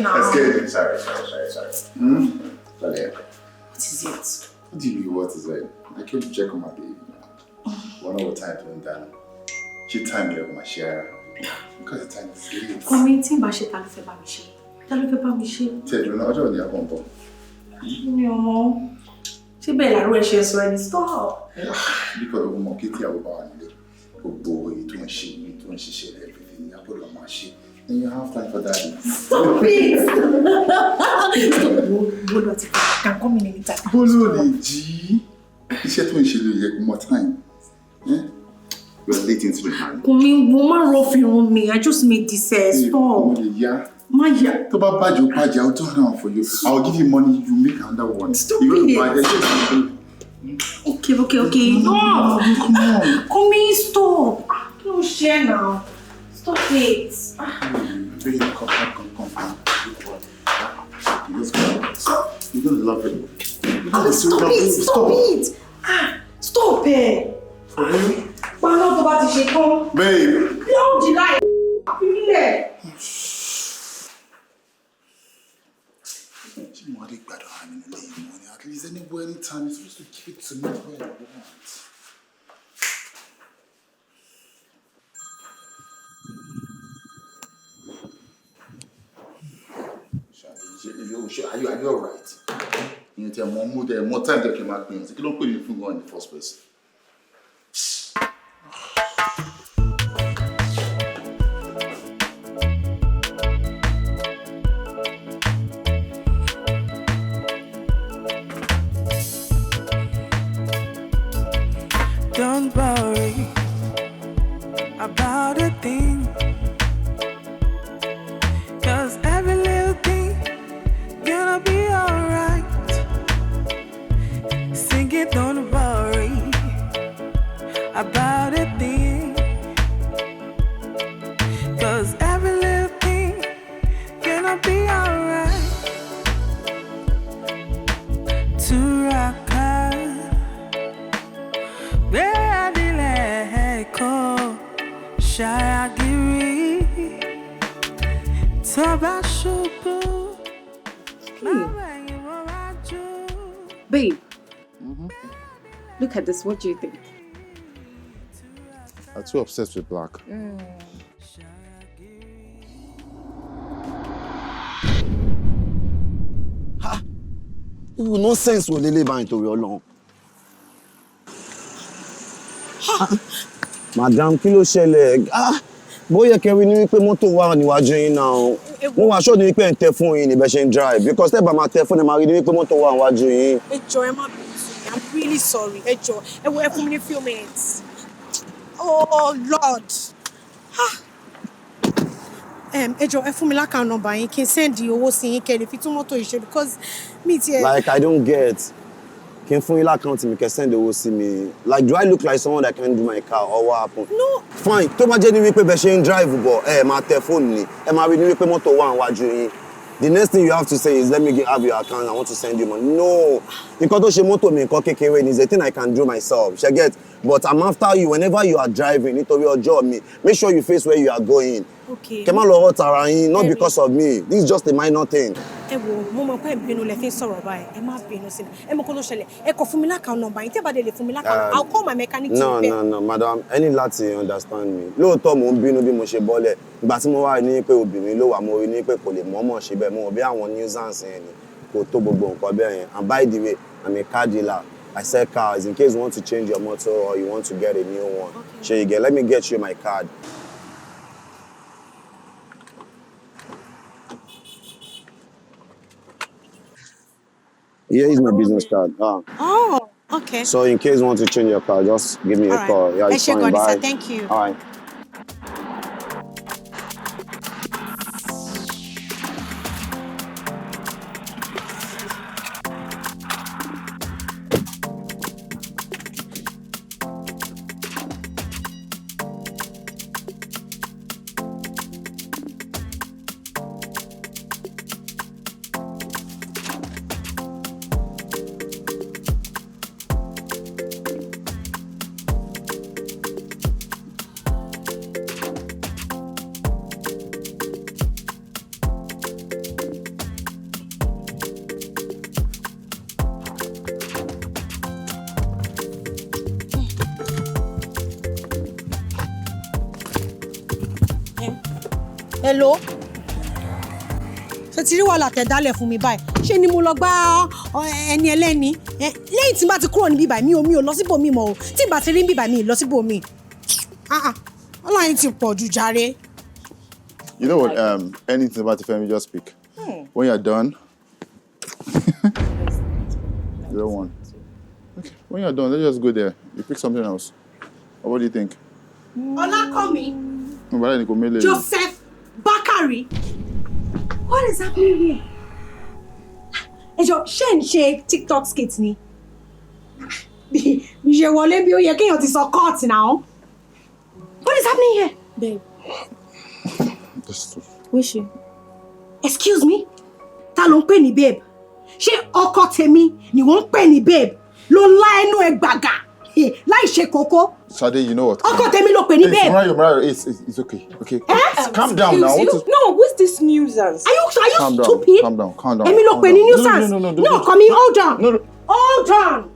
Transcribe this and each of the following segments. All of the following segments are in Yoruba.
Let's get it. Sorry. What is it? What do you mean, what is it? I came to check on my baby. One hour time to down. She time here with my share. Because the time is late. Commenting Bashir Talufe Bamishi. Talufe Bamishi. Tell you, I don't know what No. She better when she's ready. Stop. Because of my kitty, I will buy a boy, you share everything. I put on my shit. And you have time for daddy. Stop it! Stop. Can come in anytime. Bolo G. You said when she will more time. We're late into the night. Coming, woman rough on me. I just made this stop. Yeah. Maya. To buy badge, I'll turn around for you. I'll give you money, you make another one. Stop you it. Okay. No. Come on. Come in, stop. Don't share now. Stop it. Baby, come. Let's go. Stop. You're gonna love it. Stop it. Stop it. Babe. At least anywhere, anytime, you're supposed to keep it to me where I want. Are you alright? You tell Mom there more time they came out things. You don't put your finger in the first place. Don't worry about a thing, 'cause every little thing gonna be alright. Sing it, don't worry about a thing, 'cause every little thing gonna be alright. To Raka, where the leko shagiri tabashuku. Babe, look at this. What do you think? I'm too obsessed with black. Nonsense wo lele ba nítorí Ọlọ́run. Madam, kí ló ṣẹlẹ̀? Bóyá kẹrin ní wípé mọ́tò wà níwájú yín náà. Mo wá ṣọ́ ní wípé ń tẹ fún yín ní bẹ́ ṣe ń drive, because tẹ́ bá máa tẹ fún ẹ máa rí ní wípé mọ́tò wà níwájú yín. Ẹ jọ̀ọ́, ẹ má bínú. I'm really sorry. Ẹ jọ̀ọ́, ẹ fún mi ní few minutes. Oh Lord. Ẹ jọ̀ọ́, ẹ fún mi l'account number yín kí n send owó sí yín kẹ́ lè fi tún mọ́tò yìí ṣe, because me ti Like, I don't get. Kí n fún yín l'account mi kẹ́ send owó sí mi. Like, do I look like someone that can do my car or what happened? No. Fine. Tó bá jẹ́ ní wípé bẹ́ ṣe ń drive bọ̀, ẹ máa tẹ fóònù ni. Ẹ máa rí ní wípé mọ́tò wà níwájú yín. The next thing you have to say is, let me have your account, I want to send you money. No. Nǹkan tó ṣe mọ́tò mi nǹkan kékeré ni, is a thing I can do myself. She get? But I'm after you whenever you are driving, nítorí ọjọ́ mi. Make sure you face where you are going. Okay. Kẹ́ má lọ hurt ara yín, not because of me. This is just a minor thing. Ẹ wo, mo mọ̀ pé ìbínú lẹ fi ń sọ̀rọ̀ báyìí. Ẹ má bínú sí mi. Ẹ mọ̀ kó ló ṣẹlẹ̀. Ẹ kọ fún mi l'account number yín. Tẹ́ bá dé lè fún mi l'account. I'll call my mechanic to repair. No, madam. Ẹ ní láti understand me. Lóòótọ́ mò ń bínú bí mo ṣe bọ́lẹ̀. Ìgbà tí mo wá ní pé obìnrin ló wà, mo rí ní pé kò lè mọ̀ọ́mọ̀ ṣe bẹ́ẹ̀. Mo rò bí àwọn nuisance yẹn ni kò tó gbogbo nǹkan bẹ́ẹ̀ yẹn. And by the way, I'm a car dealer. I sell cars in case you want to change your motor or you want to get a new one. Okay. You get, let me get you my card. Here is my business card. Oh, okay. So in case you want to change your car, just give me a call. Yeah, it's fine. Bye. Thank you. All right. Hello. Ṣé ti rí wàhálà tẹ́ dálẹ̀ fún mi báyìí? Ṣé ni mo lọ gbá ẹni ẹlẹ́ni? Lẹ́yìn tí n bá ti kúrò níbí báyìí mi ò lọ síbòmí mọ́ o. Tí n bá ti rí níbí báyìí mi lọ síbòmí. Ọlọ́run ti pọ̀ jù jàre. You know what? Anything about the family, just speak. When you're done. You don't want. Okay. When you're done, let's just go there. You pick something else. Or what do you think? Olakanmi. Joseph Bakare. What is happening here? Ẹjọ́ ṣé ń ṣe TikTok skit ni? Bí ṣe wọlé bí ó yẹ kéèyàn ti sọ cut now. What is happening here? Babe. Where's she? Excuse me? Ta ló ń pè ní babe? Ṣé ọkọ tèmi ni wọ́n ń pè ní babe? Ló lá ẹnu ẹ gbàgà láì ṣe kókó. Sade, you know what? Ọkọ tèmi ló pè ní babe. Morayo, it's okay. Okay. Calm down now. No, what's this nuisance? Are you stupid? Calm down. Èmi ló pè ní nuisance. No, come in, hold on. No. Hold on.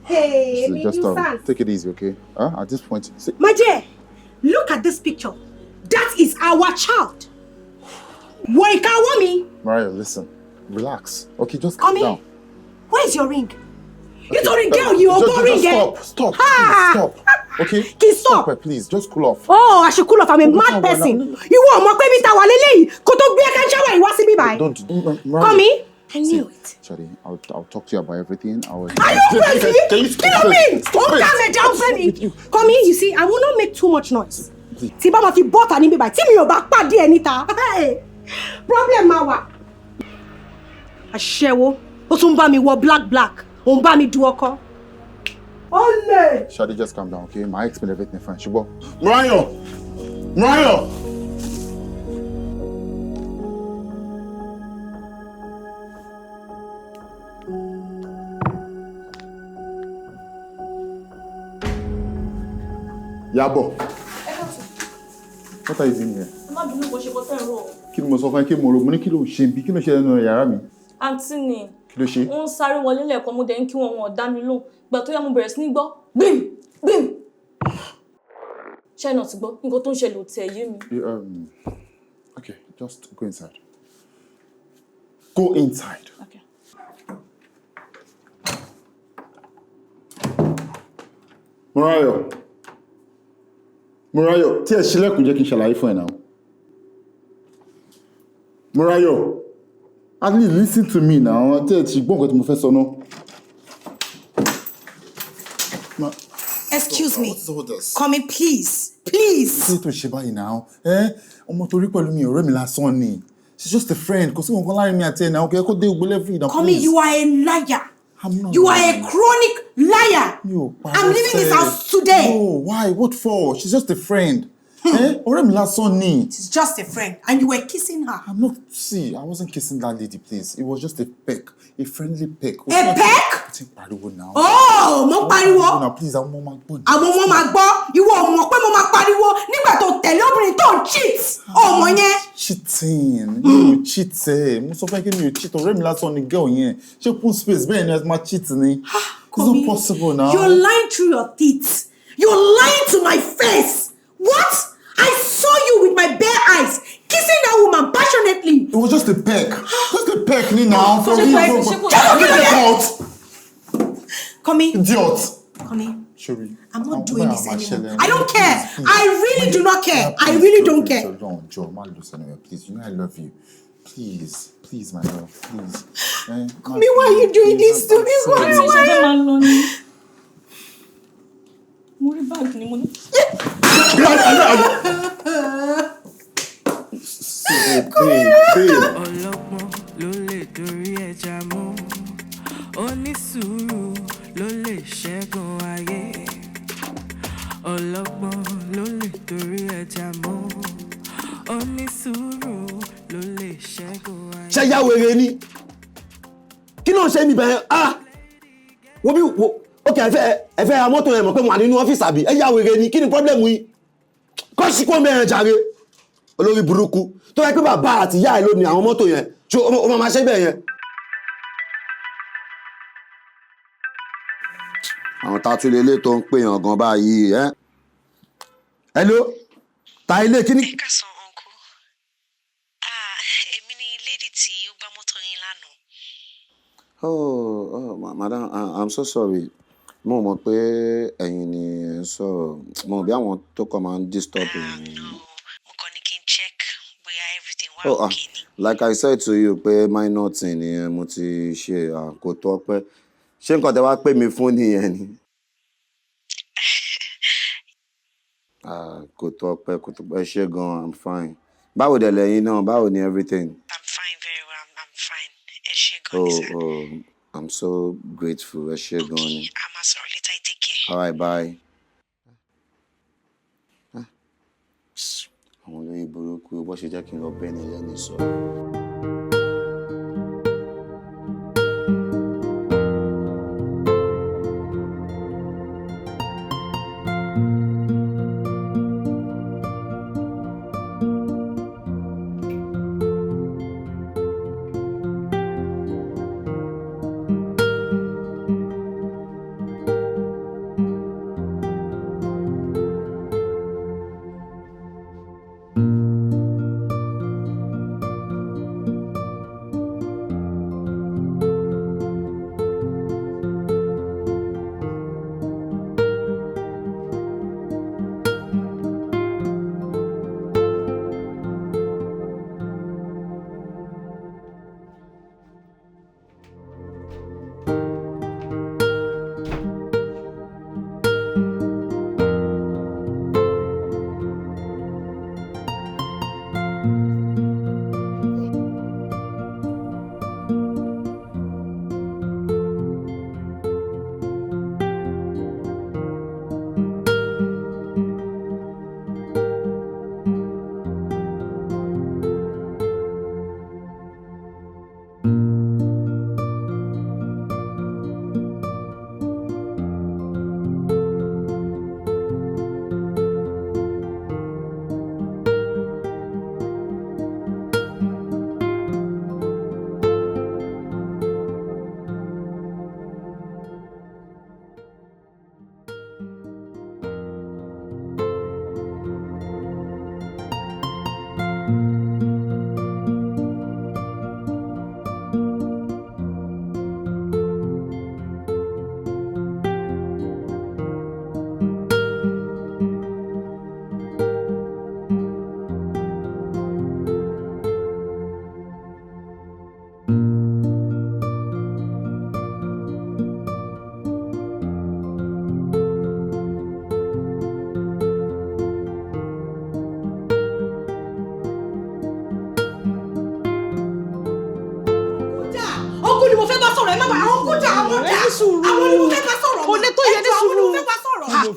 Hey, Just nuisance. take it easy, okay? At this point, My dear, look at this picture. That is our child. Morayo, listen. Relax. Okay, just Come calm down. Where's your ring? You don't ring, girl. You don't ring. Stop. Please, stop. Okay? Stop. It, please. Just cool off. Oh, I should cool off. I'm a mad person. You want more baby ta walele? Koto gbe kan shower you want see me by. Don't. Come in. I knew it. Shadi, I'll talk to you about everything. Are you crazy? Kill me. Calm down, Femi. Come in. You see, I will not make too much noise. Tí bá ma fi butter ni me by. Tí mi ò bá pàdé ẹ níta. Problem ma wà. Aṣẹ́wó. Ó tún bá mi wọ black. Ó ń bá mi du ọkọ. Ole. Shadi, just calm down, okay? I explain everything fine. Ṣùgbọ́n. Morayo. Yabo. What are you doing here? Kí ni mo sọ fún ẹ kí mo rò mo ní kí ló ṣe bí kí ló ṣe nínú yàrá mi? Àǹtí ni. Kí ló ṣe? Wọ́n sáré wọlé lẹ́ẹ̀kan mo dẹ̀ ń kí wọn dá mi lóhùn. Ìgbà tó yá mo bẹ̀rẹ̀ sí ní gbọ́. Gbìm. Ṣé náà ti gbọ́? Nǹkan tó ń ṣẹlẹ̀ ò tiẹ̀ yé mi. Okay, just go inside. Go inside. Okay. Morayo, tí ẹ ṣílẹ̀kùn jẹ́ kí n ṣàlàyé fún ẹ náà. Morayo, at least listen to me now. Tí ẹ ti gbọ́ nǹkan tí mo fẹ́ sọ náà. Excuse me. What's all this? Come in, please. Kí tó ṣe báyìí náà? Ọmọ tó rí pẹ̀lú mi ọ̀rẹ́ mi lásán ni. She's just a friend. Kò sí nǹkan láàrin mi àti ẹ̀ náà. Okay, kó dé ògbó level yìí náà. Come in, you are a liar. I'm not You are lying. a chronic liar. I'm leaving this house today. No, why? What for? She's just a friend. Ọ̀rẹ́ mi lásán ni. She's just a friend, and you were kissing her. I'm not. See, I wasn't kissing that lady, please. It was just a peck, a friendly peck. A peck? It's pariwo now. Oh, mo pariwo. Now, please, I'm mama good. Àwọn ọmọ máa gbọ́. Ìwọ ò mọ̀ pé mo máa pariwo nígbà tó tẹ̀lé obìnrin tó ń cheat. Ọmọ yẹn. Cheating. You cheat, eh? Mo sọ fún ẹ kí mi ò cheat. Ọ̀rẹ́ mi lásán ni girl yẹn. Ṣé put space bẹ́ẹ̀ ni ẹ máa cheat ni? It's not possible now. You're lying through your teeth. You're lying to my face. What? I saw you with my bare eyes kissing that woman passionately. It was just a peck. Just a peck, ni now. For me, Come in. Idiot. Come in. Sherry. I'm not doing this anymore. I don't care. I really do not care. I really don't care. Joe, please. You know I love you. Please, my love. Please. Come in, why are you doing this to me? Why? Ọlọ́gbọ́n ló lè dorí ẹja mú, onísùúrù ló lè ṣẹ́gun ayé. Ọlọ́gbọ́n ló lè dorí ẹja mú, onísùúrù ló lè ṣẹ́gun ayé. Ṣé ya wèrè ni? Kí ló ń ṣe mi bẹ́ẹ̀? Wo bí wo okay ẹ fẹ́ ra mọ́tò yẹn mọ̀ pé mo wà nínú ọ́fíìsì àbí? Ẹ ya wèrè ni, kí ni problem yìí? Kọ́ sí kó mẹ́rin jàre. Olórí burúkú. Tó yẹ pé bàbá àti ìyá ẹ̀ ló ní àwọn mọ́tò yẹn. Ṣé o máa ṣe bẹ́ẹ̀ yẹn? Àwọn tatu lele tó ń pè yàn gan báyìí, Hello? Ta ilé kíní? Madam, I'm so sorry. Mo mọ̀ pé ẹ̀yin ni ẹ ń sọ̀rọ̀. Mo bí àwọn tó kọ̀ máa ń disturb yín. No, mo kàn ní kí n check bóyá everything wà Oh, okay ni. like I said to you pé minor thing ni mo ti ṣe kò tó ọpẹ́. Ṣé nǹkan tẹ wá pè mí fún nìyẹn ni? Kò tó ọpẹ́, kò tó ọpẹ́. Ẹ ṣé gan, I'm fine. Báwo dẹ̀ lẹ́yìn náà? Báwo ni everything? I'm fine, very well. I'm fine. Ẹ ṣé gan ni sir. I'm so grateful. Ẹ ṣé gan ni. Okay, a máa sọ̀rọ̀ later. I take care. All right, bye. Àwọn olóyìn burúkú bó ṣe jẹ́ kí n lọ bẹ́ni lẹ́ni sọ̀rọ̀.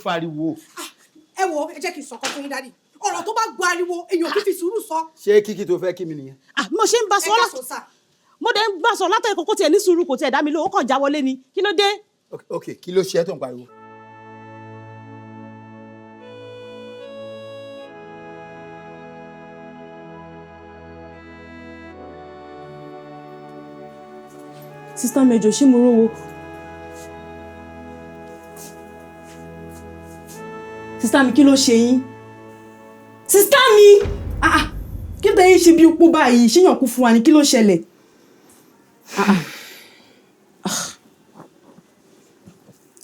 Fariwo. Ẹ wo, ẹ jẹ́ kí n sọ kan fún yín Daddy. Ọ̀rọ̀ tó bá gbọ́ ariwo, èèyàn kì í fi sùúrù sọ. Ṣé kíkí tó fẹ́ kí mi nìyẹn? Mo ṣe ń bá sọ mo dẹ̀ ń bá sọ látọ̀ ìkókó tiẹ̀ ní sùúrù kò tiẹ̀ dá mi lóhùn, ó kàn já wọlé ni. Kí ló dé? Okay, kí ló ṣe ẹ́ tó ń pariwo? Sister Major, ṣé mo rówó? Sister mi, kí ló ṣe yín? Sister mi! Kí ló dé yín ṣe bí opó báyìí? Ṣéyàn kú fún wa ni, kí ló ṣẹlẹ̀?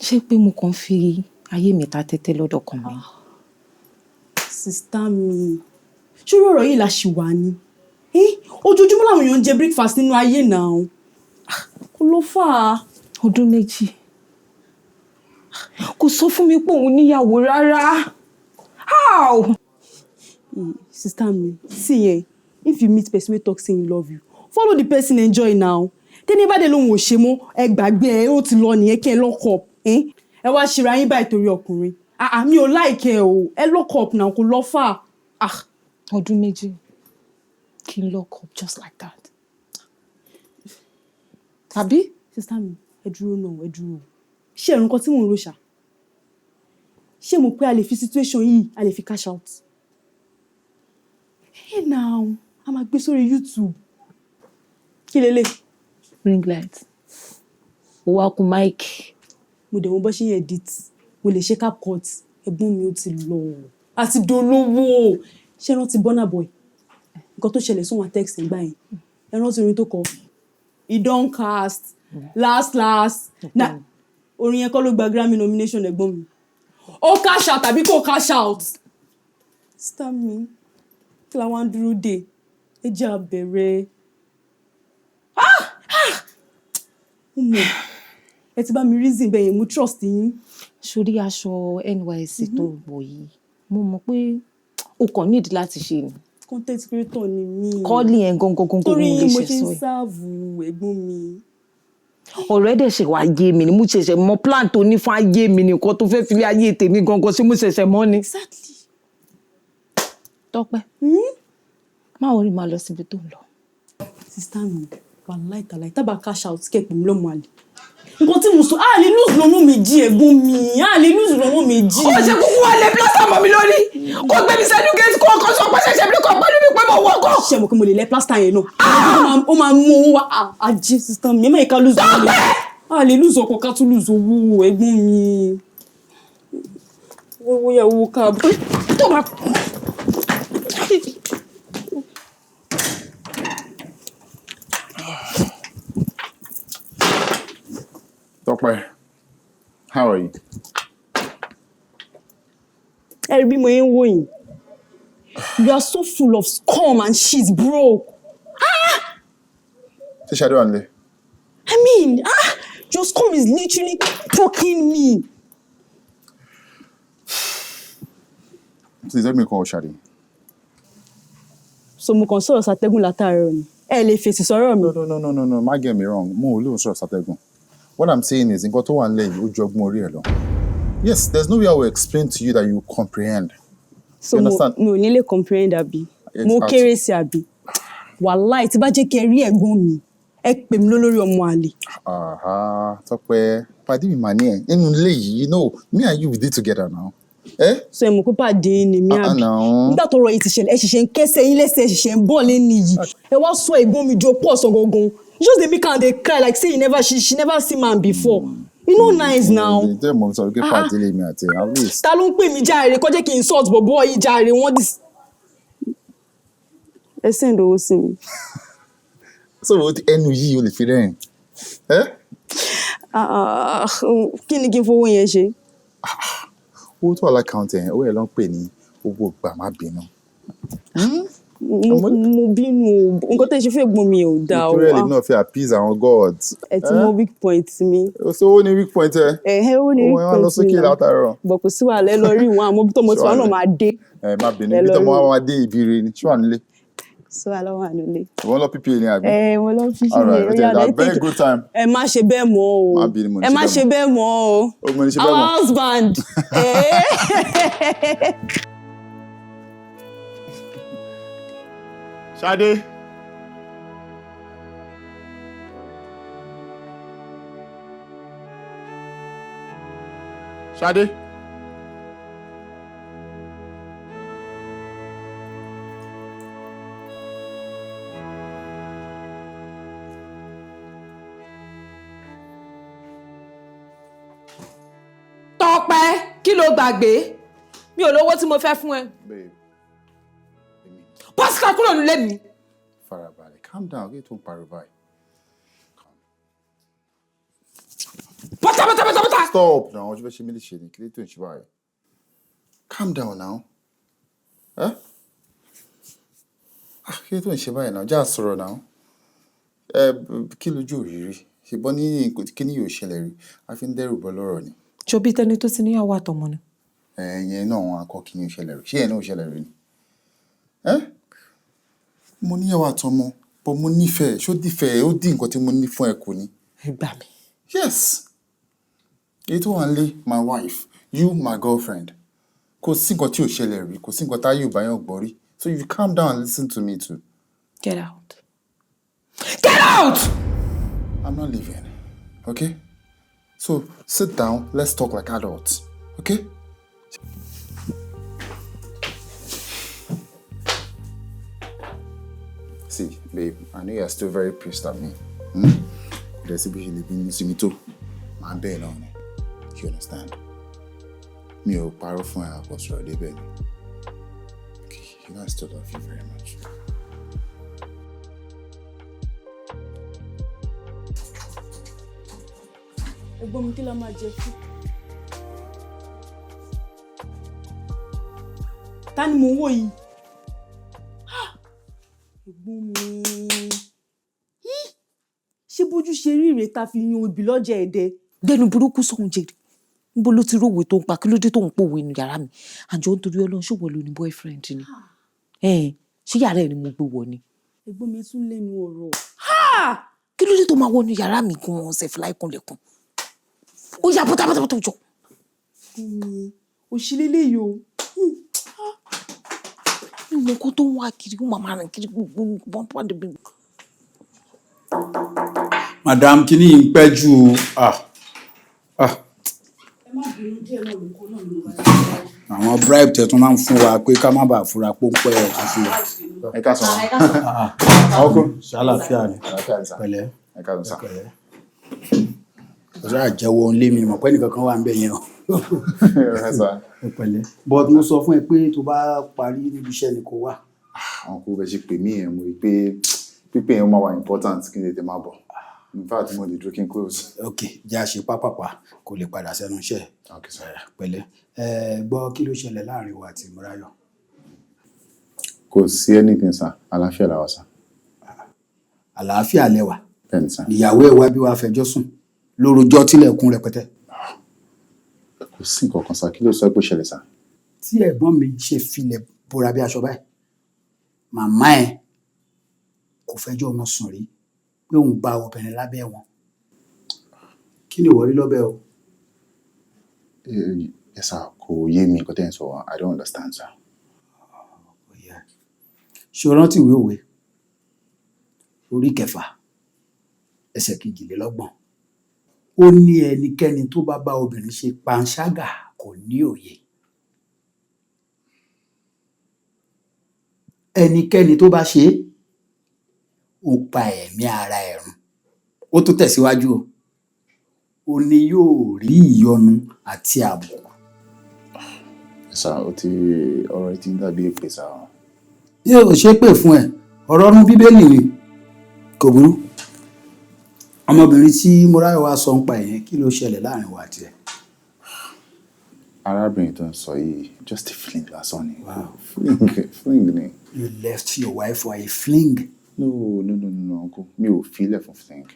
Ṣé pé mo kàn fi ayé mi ta tẹ́tẹ́ lọ́dọ̀ kan mi? Sister mi, ṣé ọ̀rọ̀ yìí la ṣì wà ni? Ojoojúmọ́ làwọn èèyàn ń jẹ breakfast nínú ayé náà. Kò ló fà á. Ọdún 2. Kò sọ fún mi pé òun níyàwó rárá. How? Sister me, see if you meet person wey talk say he love you, follow the person enjoy now. Then never dey lohun o ṣe mọ́, ẹ gbàgbé ẹ ó ti lọ nìyẹn kí ẹ lock up. Ẹ wá ṣìra yín báyìí torí ọkùnrin. Mi ò like ẹ o. Ẹ lock up now kò lọ fà. Ọdún 2. Kí n lock up just like that. Tàbí? Sister me, ẹ dúró náà, ẹ dúró. Ṣé ẹ̀rù nǹkan tí mò ń rò ṣá? Ṣé mo pé a lè fi situation yìí, a lè fi cash out? Hey now, a máa gbé sórí YouTube. Kí lélẹ̀? Ring light. Ó wá kú mic. Mo dẹ̀ mo bọ́ ṣe ń edit. Mo lè ṣe CapCut. Ẹ̀gbọ́n mi ó ti lọ. Àti dolówó. Ṣé rántí Burna Boy? Nǹkan tó ṣẹlẹ̀ sóhun text ìgbà yẹn. Ẹ rántí orin tó kọ. he don cast last na orin yẹn kọ́ ló gba Grammy nomination ẹ̀gbọ́n mi ó cash out àbí kò cash out sister mi kí la wá ń dúró dé ẹ jẹ́ á bẹ̀rẹ̀ ẹ ti bá mi reason bẹ́ẹ̀ yẹn mo trust yín. Sórí aṣọ NYSC tó wọ̀ yìí mo mọ̀ pé o kàn nídìí láti ṣe ni. Content creator ni mí. Kọ́ọ̀lì yẹn gangan torí ló lè mo ṣe ti sọ ń ẹ̀. sáàbù ẹ̀gbọ́n mi. Ọ̀rẹ́ dẹ̀ ṣe wá yé mi ni mo ṣẹ̀ṣẹ̀ mọ plan tó ní fún ayé mi nìkan tó fẹ́ fi lé ayé tèmi gangan ṣé mo ṣẹ̀ṣẹ̀ mọ̀ ni. Exactly. Tọ́pẹ́ má orí máa lọ síbi tó ń lọ. Sister mi wàláì tàláì tábà cash out kẹ́pẹ́ mi lọ́mọ àlè. Nǹkan tí mo sọ a lè lose lọ́nà méjì ẹ̀gbọ́n mi a lè lose lọ́nà méjì. Ó ṣe kúkú wá lé plásítà mọ́ mi lórí kó gbé mi sẹ́nu gẹ́tì kó ọkọ̀ sọ pé ṣẹ̀ṣẹ̀ mi kò pẹ́lú mi pé mo wọ́ kọ́. Ṣé mo kí mo lè lẹ plásítà yẹn náà ó máa mú owó wá àjẹ sister mi ẹ má yẹ ká lose owó a lè lose ọkọ̀ ká tún lose owó ẹ̀gbọ́n mi. Owó yà owó káàbọ̀. Tó máa. Tọ́pẹ́, how are you? Ẹ rí bí mo ń wò yín. You are so full of scum and shit, bro. Ṣé Sade wà nílé? I mean, your scum is literally choking me. Please let me call Sade. So mo kàn sọ̀rọ̀ sàtẹ́gùn látàárọ̀ ni. Ẹ lè fèsì sọ̀rọ̀ mi. No, má get me wrong. Mo ò lè sọ̀rọ̀ sàtẹ́gùn. What I'm saying is, nǹkan tó wà nílẹ̀ yìí ó ju ọgbọ́n orí ẹ̀ lọ. Yes, there's no way I will explain to you that you comprehend. So mo ò ní lè comprehend àbí. Mo kéré sí àbí. Wàláì tí bá jẹ́ kí ẹ rí ẹ̀gbọ́n mi, ẹ pè mí lólórí ọmọ àlè. Tọ́pẹ́, pàdé mi mà ní ẹ̀. Nínú ilé yìí, you know, me and you we did together now. So ẹ mọ̀ pé pàdé ni mi àbí. Nígbà tó rọ yìí ti ṣẹlẹ̀, ẹ ṣẹ̀ṣẹ̀ ń kẹ́sẹ̀ yín lẹ́sẹ̀, ẹ ṣẹ̀ṣẹ̀ ń bọ̀ lẹ́nu yìí. Ẹ wá sọ ẹ̀gbọ́n mi jọ pọ̀ sọ gangan. Just dey make am dey cry like say she never see man before. You know nice now. Ǹjẹ́ mo sọ pé pàdé lè mi àti at least. Ta ló ń pè mí jàre kó jẹ́ kí n insult bọ̀bọ̀ yìí jàre wọ́n dis. Ẹ send owó sí mi. So ẹnu yìí o lè fi rẹ́rìn. Kí ni kí n fowó yẹn ṣe? Owó tó wà lákàntì ẹ̀ owó ẹ̀ ló ń pè ní owó gbà má bínú. Mo bínú o nǹkan tẹ́ ṣe fẹ́ gbọ́n mi ò dáa o. Nítorí ẹ̀ lè náà fi appease àwọn gods. Ẹ ti mọ weak point mi. So owó ní weak point ẹ. Owó ní weak point mi náà. Owó wọn lọ sókè látàárọ̀. Bọ̀ kò sí wàhálà ẹ lọ rí wọn àmọ́ bí tọmọ tí wọn náà máa dé. Má bínú bí tọmọ wa máa dé ìbíire ni ṣé wà nílé. Sí wàhálà wà nílé. Wọ́n lọ pípé ni àbí. Wọ́n lọ pípé ni. All right, very good time. Ẹ má ṣe bẹ́ẹ̀ mọ́ o. Má bínú mo ní ẹ má ṣe bẹ́ẹ̀ mọ́ o. Mo ní ṣe bẹ́ẹ̀ mọ́. Our husband. Sade. Sade. Tọ́pẹ́ kí ló gbàgbé mi ò lówó tí mo fẹ́ fún ẹ. Babe. Pásítọ̀ kúrò nílé mi. Farabalẹ̀, calm down, kí tó ń pariwo báyìí. Bọ́tà. Stop now, ojú fẹ́ ṣe mí lè ṣe ni, kí ló tó ń ṣe báyìí. Calm down now. Kí ló tó ń ṣe báyìí now, já sọ̀rọ̀ now. Kí lójú òrìrì, ṣùgbọ́n ní kí ni yóò ṣẹlẹ̀ rí, a fi ń dẹ́rù bọ́ lọ́rọ̀ ni. Ṣobí tẹni tó ti níyàwó àtọmọ ni. Ẹ̀yẹn náà wọn akọ kí ni ó ṣẹlẹ̀ rí, ṣé ẹ̀ náà ó ṣẹlẹ̀ rí ni. Mo níyàwó àtọmọ, but mo nífẹ̀ẹ́, ṣó dífẹ̀ẹ́, ó dín nǹkan tí mo ní fún ẹ kù ni. Gbà mí. Yes. Èyí tó wà ń lé, my wife, you my girlfriend. Kò sí nǹkan tí ò ṣẹlẹ̀ rí, kò sí nǹkan táyé ò bá yàn gbọ́ rí. So you calm down and listen to me too. Get out. Get out! I'm not leaving, okay? So sit down, let's talk like adults, okay? See, babe, I know you're still very pissed at me. There's a bit of me too. I'm being on it. You understand? Me ò parọ́ fún ẹ àkọsọ̀rọ̀ débẹ̀ ni. Okay, you know I still love you very much. Ẹ̀gbọ́n mi kí la máa jẹ fún? Ta ni mò ń wò yìí? Ẹ̀gbọ́n mi. Ṣé bójú ṣe rí ìrè ta fi yan òbí lọ́jà ẹ̀dẹ? Dẹnu burúkú sọ̀hún jèrè. Níbo ló ti rówó tó ń pa? Kí ló dé tó ń pòwe nínú yàrá mi? Àjọ nítorí Ọlọ́run ṣòwò ló ní boyfriend ni. Ṣé yàrá ẹ̀ ni mo gbé wọ ni? Ẹ̀gbọ́n mi tún lẹ́nu ọ̀rọ̀. Kí ló dé tó máa wọnú yàrá mi gan-an ṣe fi láìkúnlẹ̀kùn? Ó yá pátápátá jọ. Òṣìlélẹ̀ yìí o. Ìwọ̀n kó tó ń wá kiri, ó máa rìn kiri gbogbo pàdé bí. Madam, kí ni ń pẹ́ jù? Àwọn bribe tẹ̀ tún máa ń fún wa pé ká má bàa fura pọ́npẹ́ ẹ̀ tó fún wa. Ẹ ká sọ. Ọkùn ṣàlàfíà ni. Pẹ̀lẹ́. Ẹ ká sọ. Ọjọ́ àjẹwọ́ ń lé mi mọ̀ pé nìkan kan wà ń bẹ̀ yẹn o. Pẹ̀lẹ́. But mo sọ fún ẹ pé tó bá parí níbi iṣẹ́ ni kò wá. Àwọn kò bẹ ṣe pè mí ẹ̀ mo rí pé pípé yẹn máa wà important kí n tètè máa bọ̀. In fact, mo lè dúró kí n close. Ok, jẹ́ àṣẹ pápápá kò lè padà sẹ́nu iṣẹ́. Ok, sir. Pẹ̀lẹ́. Gbọ́ kí ló ṣẹlẹ̀ láàrin wa àti Morayo? Kò sí anything, sir. Àlàáfíà la wà, sir. Àlàáfíà lẹ́wà. Bẹ́ẹ̀ni, sir. Ìyàwó ẹ̀ wá bí wàá fẹjọ́ sùn lórúkọ tilẹ̀kùn rẹpẹtẹ. Kò sí nǹkan kan, sir. Kí ló sọ pé ó ṣẹlẹ̀, sir? Tí ẹ̀gbọ́n mi ṣe filẹ̀ bora bí aṣọ báyìí, màmá ẹ̀ kò fẹjọ́ ọmọ sùn rí pé òun bá obìnrin lábẹ́ wọn. Kí ni ìwọ rí lọ́bẹ̀ o? Yes, sir. Kò yé mi nǹkan tẹ́ ń sọ. I don't understand, sir. Ṣé o rántí ìwé òwe orí 6 ẹsẹ̀ 22? Ó ní ẹnikẹ́ni tó bá bá obìnrin ṣe panṣágà kò ní òye. Ẹnikẹ́ni tó bá ṣe é, ó pa ẹ̀mí ara ẹ̀ run. Ó tún tẹ̀síwájú o. Ó ní yóò rí ìyọnu àti àbùkù. Sir, ọ̀rọ̀ ti ń dàbí èpè, sir. Yóò ṣe pè fún ẹ. Ọ̀rọ̀ ọ̀run Bíbélì ni. Kò burú. Ọmọbìnrin tí Morayo wá sọ ń pa ẹ̀yẹn, kí ló ṣẹlẹ̀ láàrin wa àti ẹ̀? Arábìnrin tó ń sọ yìí, just a fling lásán ni. Wow. Fling ni. You left your wife for a fling? No, uncle. Mi ò filẹ̀ fún fling.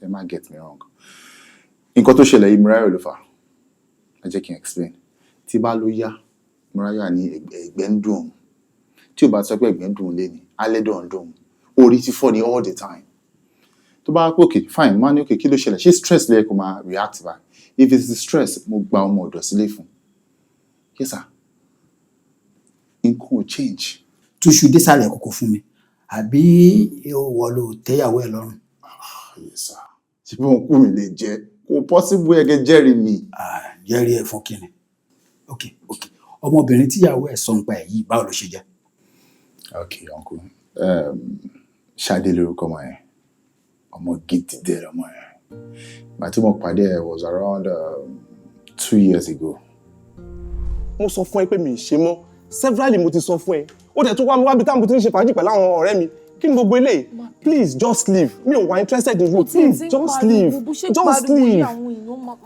Ẹ má get me wrong. Nǹkan tó ṣẹlẹ̀ yìí, Morayo ló fà. Ẹ jẹ́ kí n explain. Tí bá ló yá, Morayo ní ẹ̀gbẹ́ ń dùn òun. Tí ò bá sọ pé ẹ̀gbẹ́ ń dùn lé ní, alẹ́ dùn ń dùn. Orí ti fọ́ ni all the time. Tó bá pé okay, fine, máa ní okay, kí ló ṣẹlẹ̀? Ṣé stress lẹ́yìn kó máa react by? If it's the stress, mo gba ọmọ ọ̀dọ̀ sílé fún. Yes, sir. Nǹkan ò change. Túṣu désàlẹ̀ kòkò fún mi. Àbí ìwọ ló tẹ́yàwó ẹ̀ lọ́rùn? Yes, sir. Ṣé bí wọn kú mi lè jẹ́? Kò possible ẹgẹ jẹ́rìí mi. Jẹ́rìí ẹ̀ fún kíni? Ok. Ọmọbìnrin tíyàwó ẹ̀ sọ ń pa ẹ̀ yìí, báwo ló ṣe jẹ́? Ok, uncle. Sade lórúkọ ọmọ yẹn. Ọmọ gidi dẹ̀ lọmọ yẹn. Ìgbà tí mo pàdé ẹ̀ was around 2 years ago. Mo sọ fún ẹ pé mi ì ṣe mọ́. Severally mo ti sọ fún ẹ. Ó dẹ̀ tún wá mi wá bí táwọn mo ti ń ṣe fàájì pẹ̀lú àwọn ọ̀rẹ́ mi. Kí ni gbogbo eléyìí? Please just leave. Mi ò wá interested in you. Please just leave. Just leave.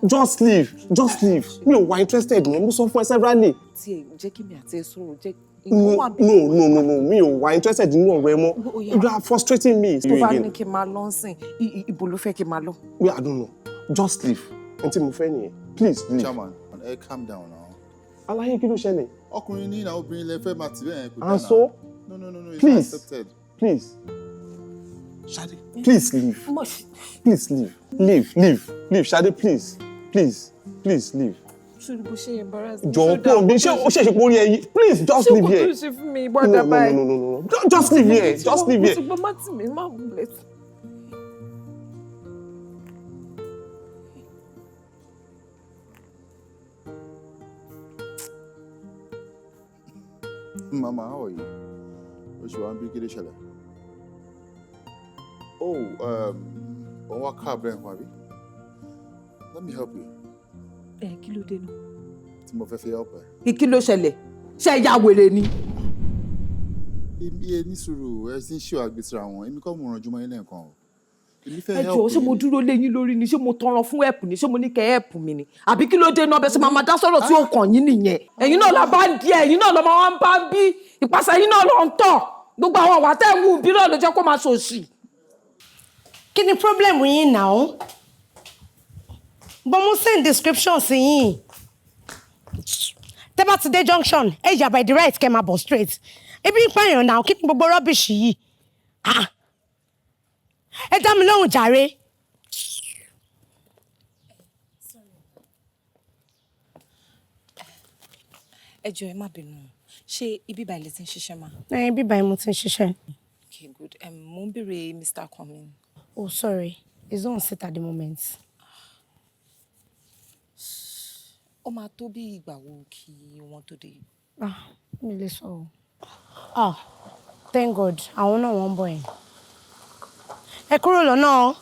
Just leave. Just leave. Mi ò wá interested in you. Mo sọ fún ẹ severally. Tí ẹ jẹ́ kí mi àti ẹ sọ̀rọ̀ jẹ́. No. Mi ò wá interested nínú ọ̀rọ̀ ẹ mọ́. You are frustrating me. Tó bá ní kí n máa lọ sìn, ibo ló fẹ́ kí n máa lọ? I don't know. Just leave. Ẹni tí mo fẹ́ nìyẹn. Please leave. Chairman, calm down now. Aláyé kí ló ṣẹlẹ̀? Ọkùnrin ní ìnáwó obìnrin lè fẹ́ máa tì bẹ́ẹ̀ kò dáná. And so? No, it's please. not accepted. Please. Sade, please leave. Please leave. Leave. Sade, please. Please leave. Jọ̀ọ́ kúrò bí ṣé ó ṣèṣe pé orí ẹ yìí. Please just leave here. Ṣé kò tó ṣe fún mi ìbọ̀dà báyìí? No. Just leave here. Just leave here. Mo ti gbọ́ má tì mí, má wulẹ̀. Mama, how are you? What's your big issue? Oh, what car brand, Mabi? Let me help you. Kí ló dé náà? Tí mo fẹ́ fi help ẹ. Kí ló ṣẹlẹ̀? Ṣé ẹ ya wèrè ni? Èmi ní sùúrù, ẹ sì ń ṣe àgbésíra wọn. Èmi kọ́ mo rànjú mọ́ ilé nǹkan o. ẹ jọ̀ọ́ ṣé mo dúró lé yín lórí ni ṣé mo tọrọ fún help ni ṣé mo ní kẹ́ help mi ni àbí kí ló dé náà bẹ́ẹ̀ ṣe máa dá sọ̀rọ̀ tí ó kàn yín nìyẹn ẹ̀yin náà la bá ń di ẹ̀yin náà lọ́mọ wa ń bá ń bí ìpàṣẹ yín náà lọ ń tọ̀ gbogbo àwọn àwa tẹ́ ń wù bí náà ló jẹ́ kó máa ṣòṣì. Kí ni problem yín now? But mo send description sí yín. Tẹ́ bá ti dé junction, ẹ yà by the right kẹ́ máa bọ̀ straight. Ebi ń pààyàn now, kí ni gbogbo rubbish yìí? Ẹ dá mi lóhùn jàre. Ẹ jọ̀ọ́ ẹ má bínú ṣé ibi báyìí lè ti ń ṣiṣẹ́ ma. Ibi báyìí mo ti ń ṣiṣẹ́. Okay, good. Mo ń béèrè Mr. Kwame. Oh, sorry. He's on set at the moment. Ó máa tó bí ìgbà wo kí wọ́n tó dé? Mi lè sọ. Thank God. Àwọn náà wọ́n ń bọ̀ yẹn. Ẹ kúrò lọ́nà o.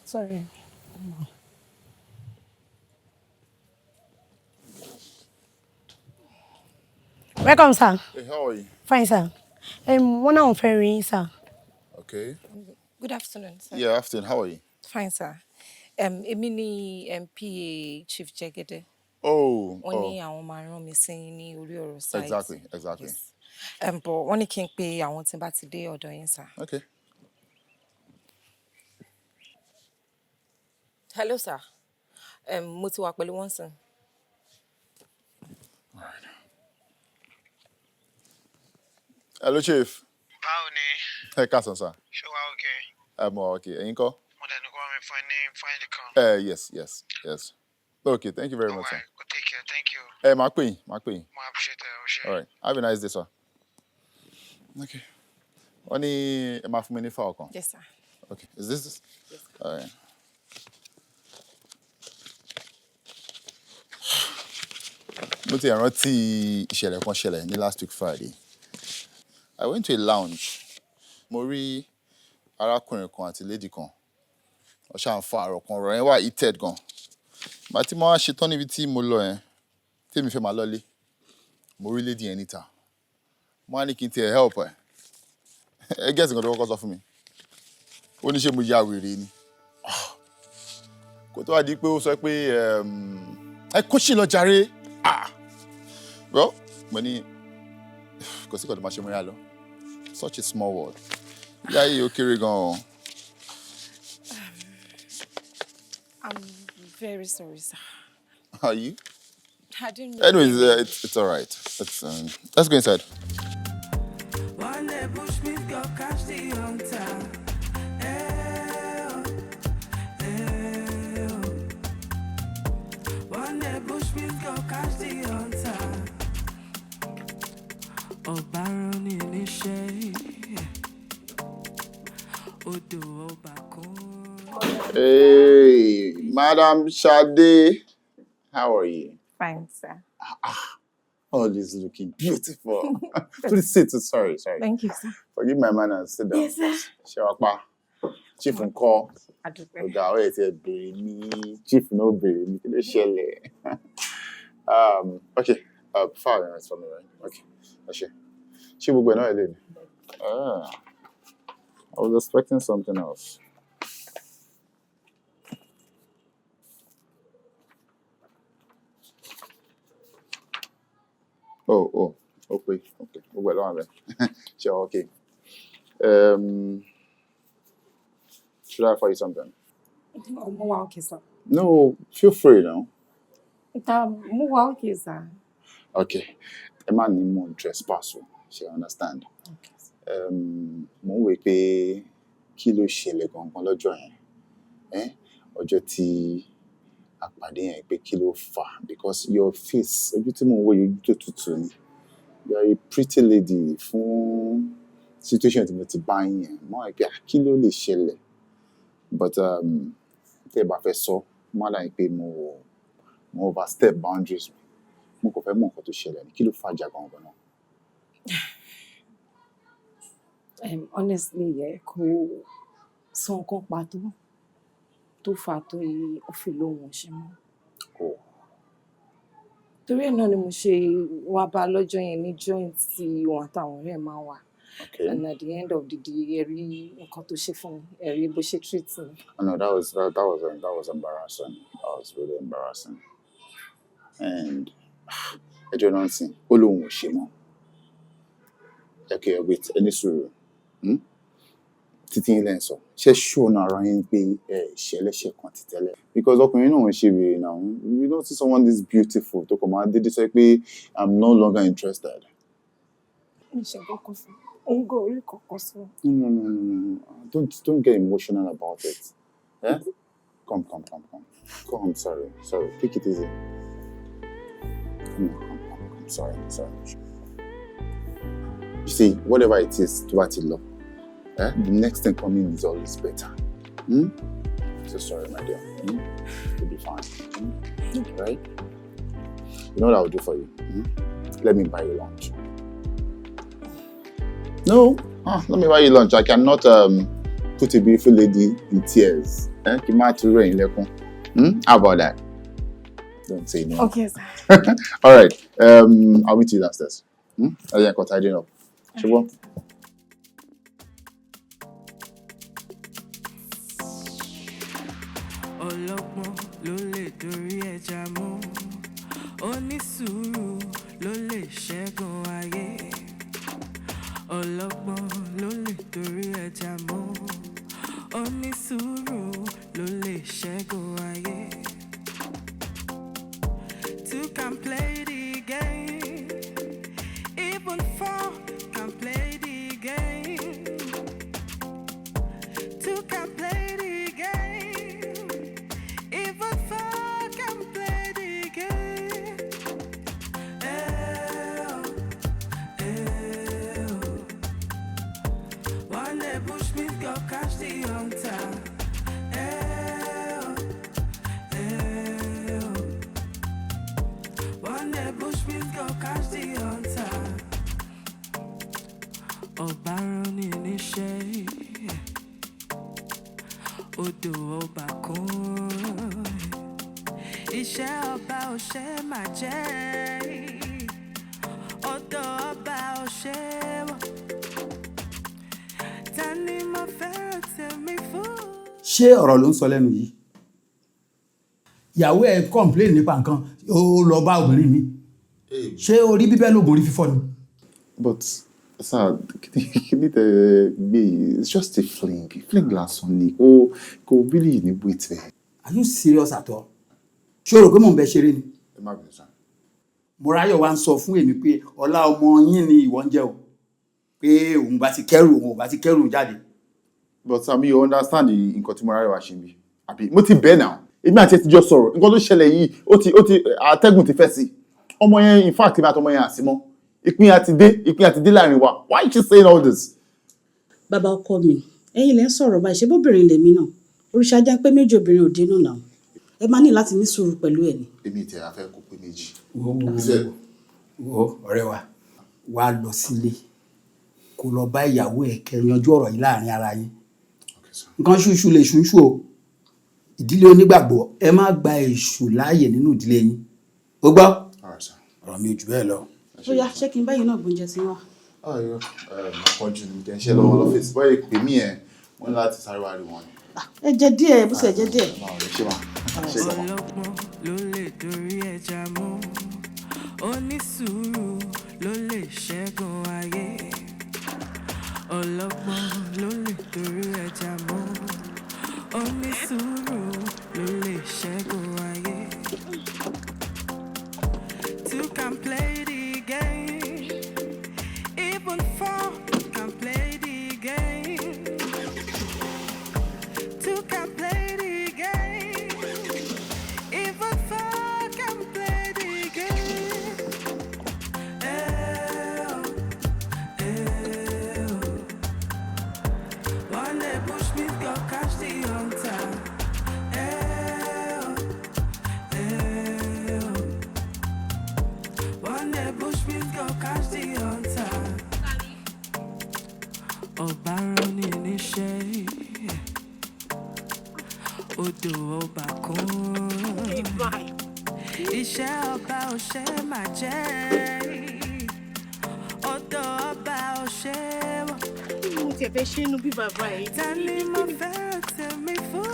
Sorry. Welcome, sir. Hey, how are you? Fine, sir. One hour ferry, sir. Okay. Good afternoon, sir. Yeah, afternoon. How are you? Fine, sir. Èmi ni PA Chief JIDE. Oh. Wọ́n ní àwọn máa rán mi sí ní orí ọ̀rọ̀ site. Exactly. Yes. But wọ́n ní kí n pe àwọn tí n bá ti dé ọ̀dọ̀ yín, sir. Okay. Hello, sir. Mo ti wà pẹ̀lú wọn sìn. Alright. Hello, Chief. Báwo ni? Hey, káàsán, sir. Ṣé wàá okay? I'm okay. Ẹ̀yin kọ́? Mo dẹ̀ ní kó wá mi fún ẹ ní fáìlì kan. Yes. Okay, thank you very much, sir. Go take care, thank you. Máa pè yín. Mo appreciate it, All right. Have a nice day, sir. Okay. Wọ́n ní ẹ máa fún mi ní file kan. Yes, sir. Okay. Is this? Yes, sir. All right. Mo ti rántí ìṣẹ̀lẹ̀ kan ṣẹlẹ̀ ní last week Friday. I went to a lounge. Mo rí arákùnrin kan àti lady kan. Ó ṣáà ń fa àrọ̀ kan, ọ̀rọ̀ yẹn wà heated gan. Ìgbà tí mo wá ṣetán níbi tí mo lọ yẹn, tèmi fẹ́ máa lọlé. Mo rí lady yẹn níta. Mo wá ní kí n tiẹ̀ help ẹ̀. Ẹ gẹ́sì nǹkan tó kọ́kọ́ sọ fún mi. Ó ní ṣé mo ya wèrè ni. Kó tó wá di pé ó sọ pé ẹ kó ṣì lọ jàre. Well, mo ní kò sí kò tó máa ṣe mú yá lọ. Such a small world. Ìyá yìí ó kéré gan-an. I'm very sorry, sir. Are you? I didn't know. Anyways, it's all right. Let's go inside. One day push me, go catch the hunter. One day push me, go catch the hunter. Baron in the shade. Odo Obakun. Hey, Madam Sade. How are you? Fine, sir. Always looking beautiful. Please sit. Sorry. Thank you, sir. Forgive my manners. Sit down. Yes, sir. Shewapa. Chief and call. Adúpẹ́. Ọ̀gá ó yẹ ti ẹ bèrè mi. Chief no bèrè mi. Kí ló ṣẹlẹ̀? Okay. File yẹn for me, right? Okay. Ṣé gbogbo ẹ̀ náà ẹ lè ní? I was expecting something else. Oh, okay. Gbogbo ẹ̀ lọ́wọ́ àbẹ̀. Ṣé okay? Should I offer you something? Mo okay, sir. No, feel free now. Mo okay, sir. Okay. Ẹ má ní mo trespass o. Ṣé understand? Okay, sir. Mo ń wò pé kí ló ṣẹlẹ̀ gangan lọ́jọ́ yẹn. Ọjọ́ tí a pàdé yẹn pé kí ló fà because your face ojú tí mo ń wò yìí ojú tó tutù ni. You are a pretty lady fún situation tí mo ti bá yín yẹn. Mo wá pé kí ló lè ṣẹlẹ̀ but tẹ́ ẹ bá fẹ́ sọ mo wá láyé pé mo overstep boundaries mi. Mo kàn fẹ́ mọ̀ nǹkan tó ṣẹlẹ̀ ni kí ló fàjà gangan náà. Honestly, yeah, kò sọ nǹkan pàtó tó fà tó yìí ó fi lóhùn ṣe mọ́. Torí ẹ̀ náà ni mo ṣe wá bá lọ́jọ́ yẹn ní joint tí òun àtàwọn ọ̀rẹ́ máa wà. And at the end of the day, ẹ̀rí nǹkan tó ṣe fún mi, ẹ̀rí bó ṣe treat me. No, that was embarrassing. That was really embarrassing. And I don't know anything. Ó lóhùn ṣe mọ́. Okay, wait, ẹni sùúrù. Títí yín lẹ́yìn sọ. Ṣé ṣóònù ara yín pé ṣe ẹlẹ́ṣẹ̀ kan ti tẹ́lẹ̀? Because ọkùnrin náà ń ṣe wèrè now. You don't see someone this beautiful tó kọ̀ máa dédé sọ pé I'm no longer interested. Ṣé kọ́kọ́ fún un go orí kọ́kọ́ sọ. No. Don't get emotional about it. Eh? Come. Come, sorry. Take it easy. Come. Sorry. You see, whatever it is, to what you love. The next thing coming is always better. So sorry, my dear. You'll be fine. Right? You know what I'll do for you? Let me buy you lunch. No, let me buy you lunch. I cannot put a beautiful lady in tears. How about that? Don't say no. Okay, sir. All right. I'll meet you downstairs. I got tidying up. Sure. Ọlọ́gbọ́n ló lè dorí ẹja mú, onísùúrù ló lè ṣẹ́gun ayé. Ọlọ́gbọ́n ló lè dorí ẹja mú, onísùúrù ló lè ṣẹ́gun ayé. Two can play the game, even four can play the game. Two can play the game, even four can play the game. One day bushmeat go catch the hunter. One day bushmeat go catch the hunter. Ọ̀bárọ̀nì níṣẹ́, odò ọba kún. Iṣẹ́ ọba ò ṣe máa jẹ́, odò ọba ò ṣe wọ̀. Ta ni mo fẹ́ràn tèmi fún? Ṣé ọ̀rọ̀ ló ń sọ lẹ́nu yìí? Ìyàwó ẹ̀ complain nípa nǹkan, ó lọ bá obìnrin mi. Ṣé orí bíbẹ́ lóògùn orí fífọ́ ni? But, sir, it's just a fling. Fling lásán ni. Kò really ní bó ìtẹ̀. Are you serious at all? Ṣé o rò pé mò ń bẹ ṣeré ni? Ẹ má bínú sir. Morayo wá ń sọ fún èmi pé ọlá ọmọ yín ni ìwọ ń jẹ́ o. Pé òun bá ti kẹ́rù jáde. But Sam, you understand nǹkan tí Morayo wá ṣe bí? Àbí mo ti bẹ́ẹ̀ náà. Èmi àti ẹ ti jọ sọ̀rọ̀. Nǹkan tó ṣẹlẹ̀ yìí, ó ti atẹ́gùn ti fẹ́ sí. Ọmọ yẹn, in fact, èmi àti ọmọ yẹn àsímọ́. Ìpín àti dé láàrin wa. Why is she saying all this? Bàbá ọkọ mi, ẹ̀yin lẹ ń sọ̀rọ̀ báyìí, ṣé bóbìnrin lèmi náà? Òrìṣà jẹ́ pé méjì obìnrin ò dénú náà. Ẹ máa ní láti ní sùúrù pẹ̀lú ẹ̀ ni. Èmi tí a fẹ́ kó pé méjì. Wo ọ̀rẹ́ wa lọ sílé kó lọ bá ìyàwó ẹ̀ kẹ́ yanjú ọ̀rọ̀ yìí láàrin ara yín. Nǹkan ṣúṣú lè ṣúṣú o. Ìdílé onígbàgbọ́ ẹ má gba èṣù láàyè nínú ìdílé yín. Ó gbọ́? Ọ̀rọ̀ mi ò jù bẹ́ẹ̀ lọ. Ó yá, ṣé kí n báyìí náà gbóúnjẹ sí wa? Ayọ̀, àpọ̀jù ni jẹ́ iṣẹ́ lọ́wọ́ lọ́fíìsì. Bọ́yẹ̀ pè mí ẹ̀ wọ́n láti sáré wá rí wọn. Ẹ jẹ díẹ̀, bó ṣe jẹ díẹ̀. Ọlọ́gbọ́n ló lè dorí ẹja mú, onísùúrù ló lè ṣẹ́gun ayé. Ọlọ́gbọ́n ló lè dorí ẹja mú, onísùúrù ló lè ṣẹ́gun ayé. Two can play the game, even four can play the game. Two can play the game, even four can play the game. One day bushmeat go catch the hunter. baroni níṣẹ́ odò ọba kan iṣẹ́ ọba ò ṣe máa jẹ́ odò ọba ò ṣe wọ̀. Mo ti fẹ́ ṣe inú bí bàbá yìí. Ta ni mo fẹ́ tẹ̀mí fún?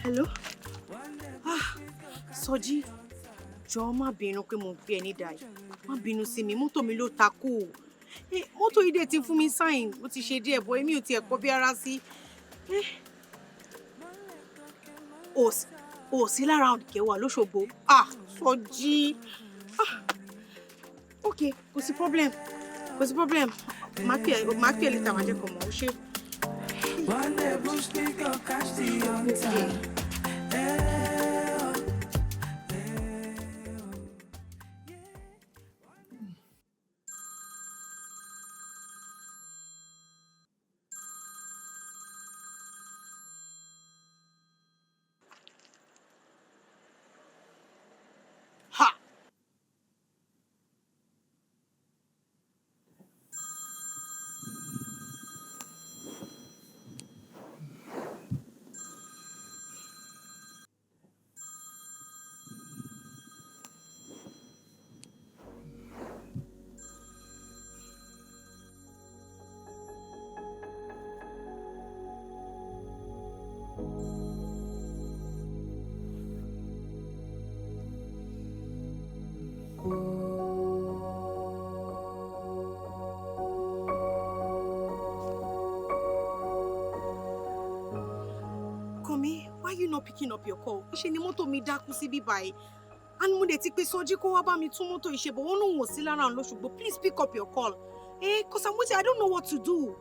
Hello? Soji, jọ̀ọ́ má bínú pé mo gbé ẹ ní dàí. Má bínú sí mi, mọ́tò mi ló takú. Mọ́tò yìí dẹ̀ ti fún mi sign, ó ti ṣe díẹ̀ bọ́ èmi ò tiẹ̀ kọ́ bí ara sí. Ò sí lára òdìkẹ́ wà lóṣogbo. Soji. Okay, kò sí problem. Má pè é later, má jẹ́ kó mọ̀ ó ṣe. One day bush pick up catch the hunter. Why are you not picking up your call? Ṣé ni mọ́tò mi dákú sí bí báyìí. And mo dẹ̀ ti pè Soji kó wá bá mi tún mọ́tò ìṣe, but wọ́n náà wò sí lára lóṣùgbọ́. Please pick up your call. Cause I'm waiting, I don't know what to do.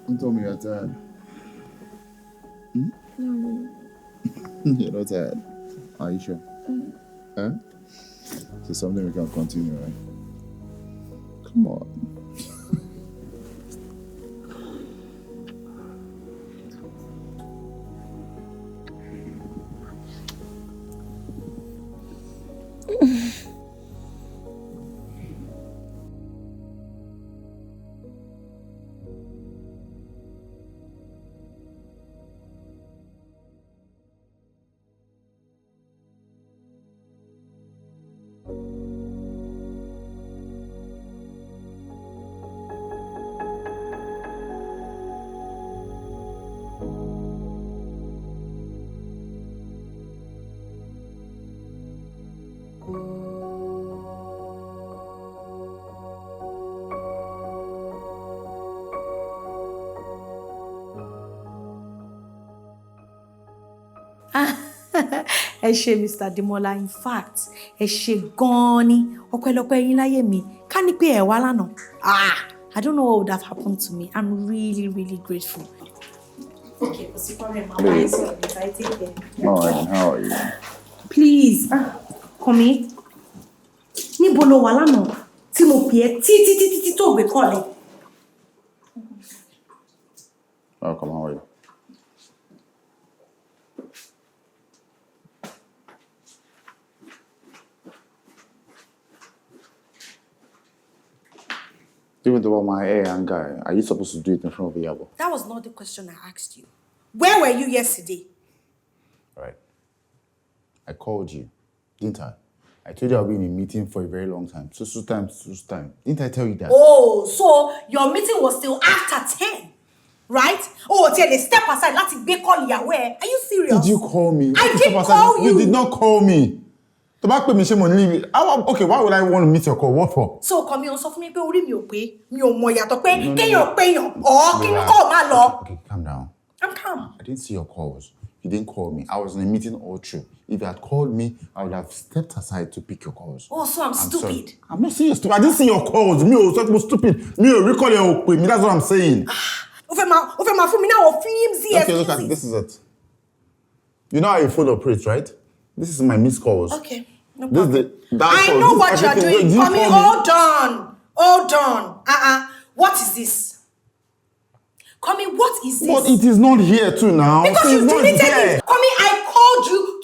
You told me you're tired. No. You're not tired. Are you sure? Huh? So something we can continue, right? Come on. Ẹ ṣé Mr. Demola, in fact ẹ ṣé gan ni ọpẹ́lọpẹ́ yín láyé mi ká ní pé ẹ wá lánàá. I don't know what would have happened to me. I'm really, really grateful. Okay, what's the problem? I take care. Alright, how are you? Please, come in. Níbo lo wà lánàá? tí mo pè é tí tó gbé call ẹ. Welcome, how are you? Even though I'm my hair and guy, are you supposed to do it in front of the Yabo? That was not the question I asked you. Where were you yesterday? Right. I called you, didn't I? I told you I'll be in a meeting for a very long time. So time. Didn't I tell you that? Oh, so your meeting was still after 10, right? Oh, tell they step aside, let's be call you aware. Are you serious? Did you call me? I did call you. You did not call me. Okay, why would I want to meet your call? What for? So come here, so for me, pé orí mi ò pé, mi ò mọ̀ yàtọ̀ pé kéèyàn péyàn, or kí n call má lọ. Okay, calm down. I'm calm. I didn't see your calls. You didn't call me. I was in a meeting all through. If you had called me, I would have stepped aside to pick your calls. Oh, so I'm stupid. Sorry. I'm not saying you're stupid. I didn't see your calls. Me, was stupid. Me, recall your me. That's what I'm saying. Okay, look at this is it. You know how your phone operates, right? This is my missed calls. Okay. No problem. I know what you're doing. Come hold on. What is this? Kami, what is this? But it is not here too now. Because you deleted it. Kami, I called you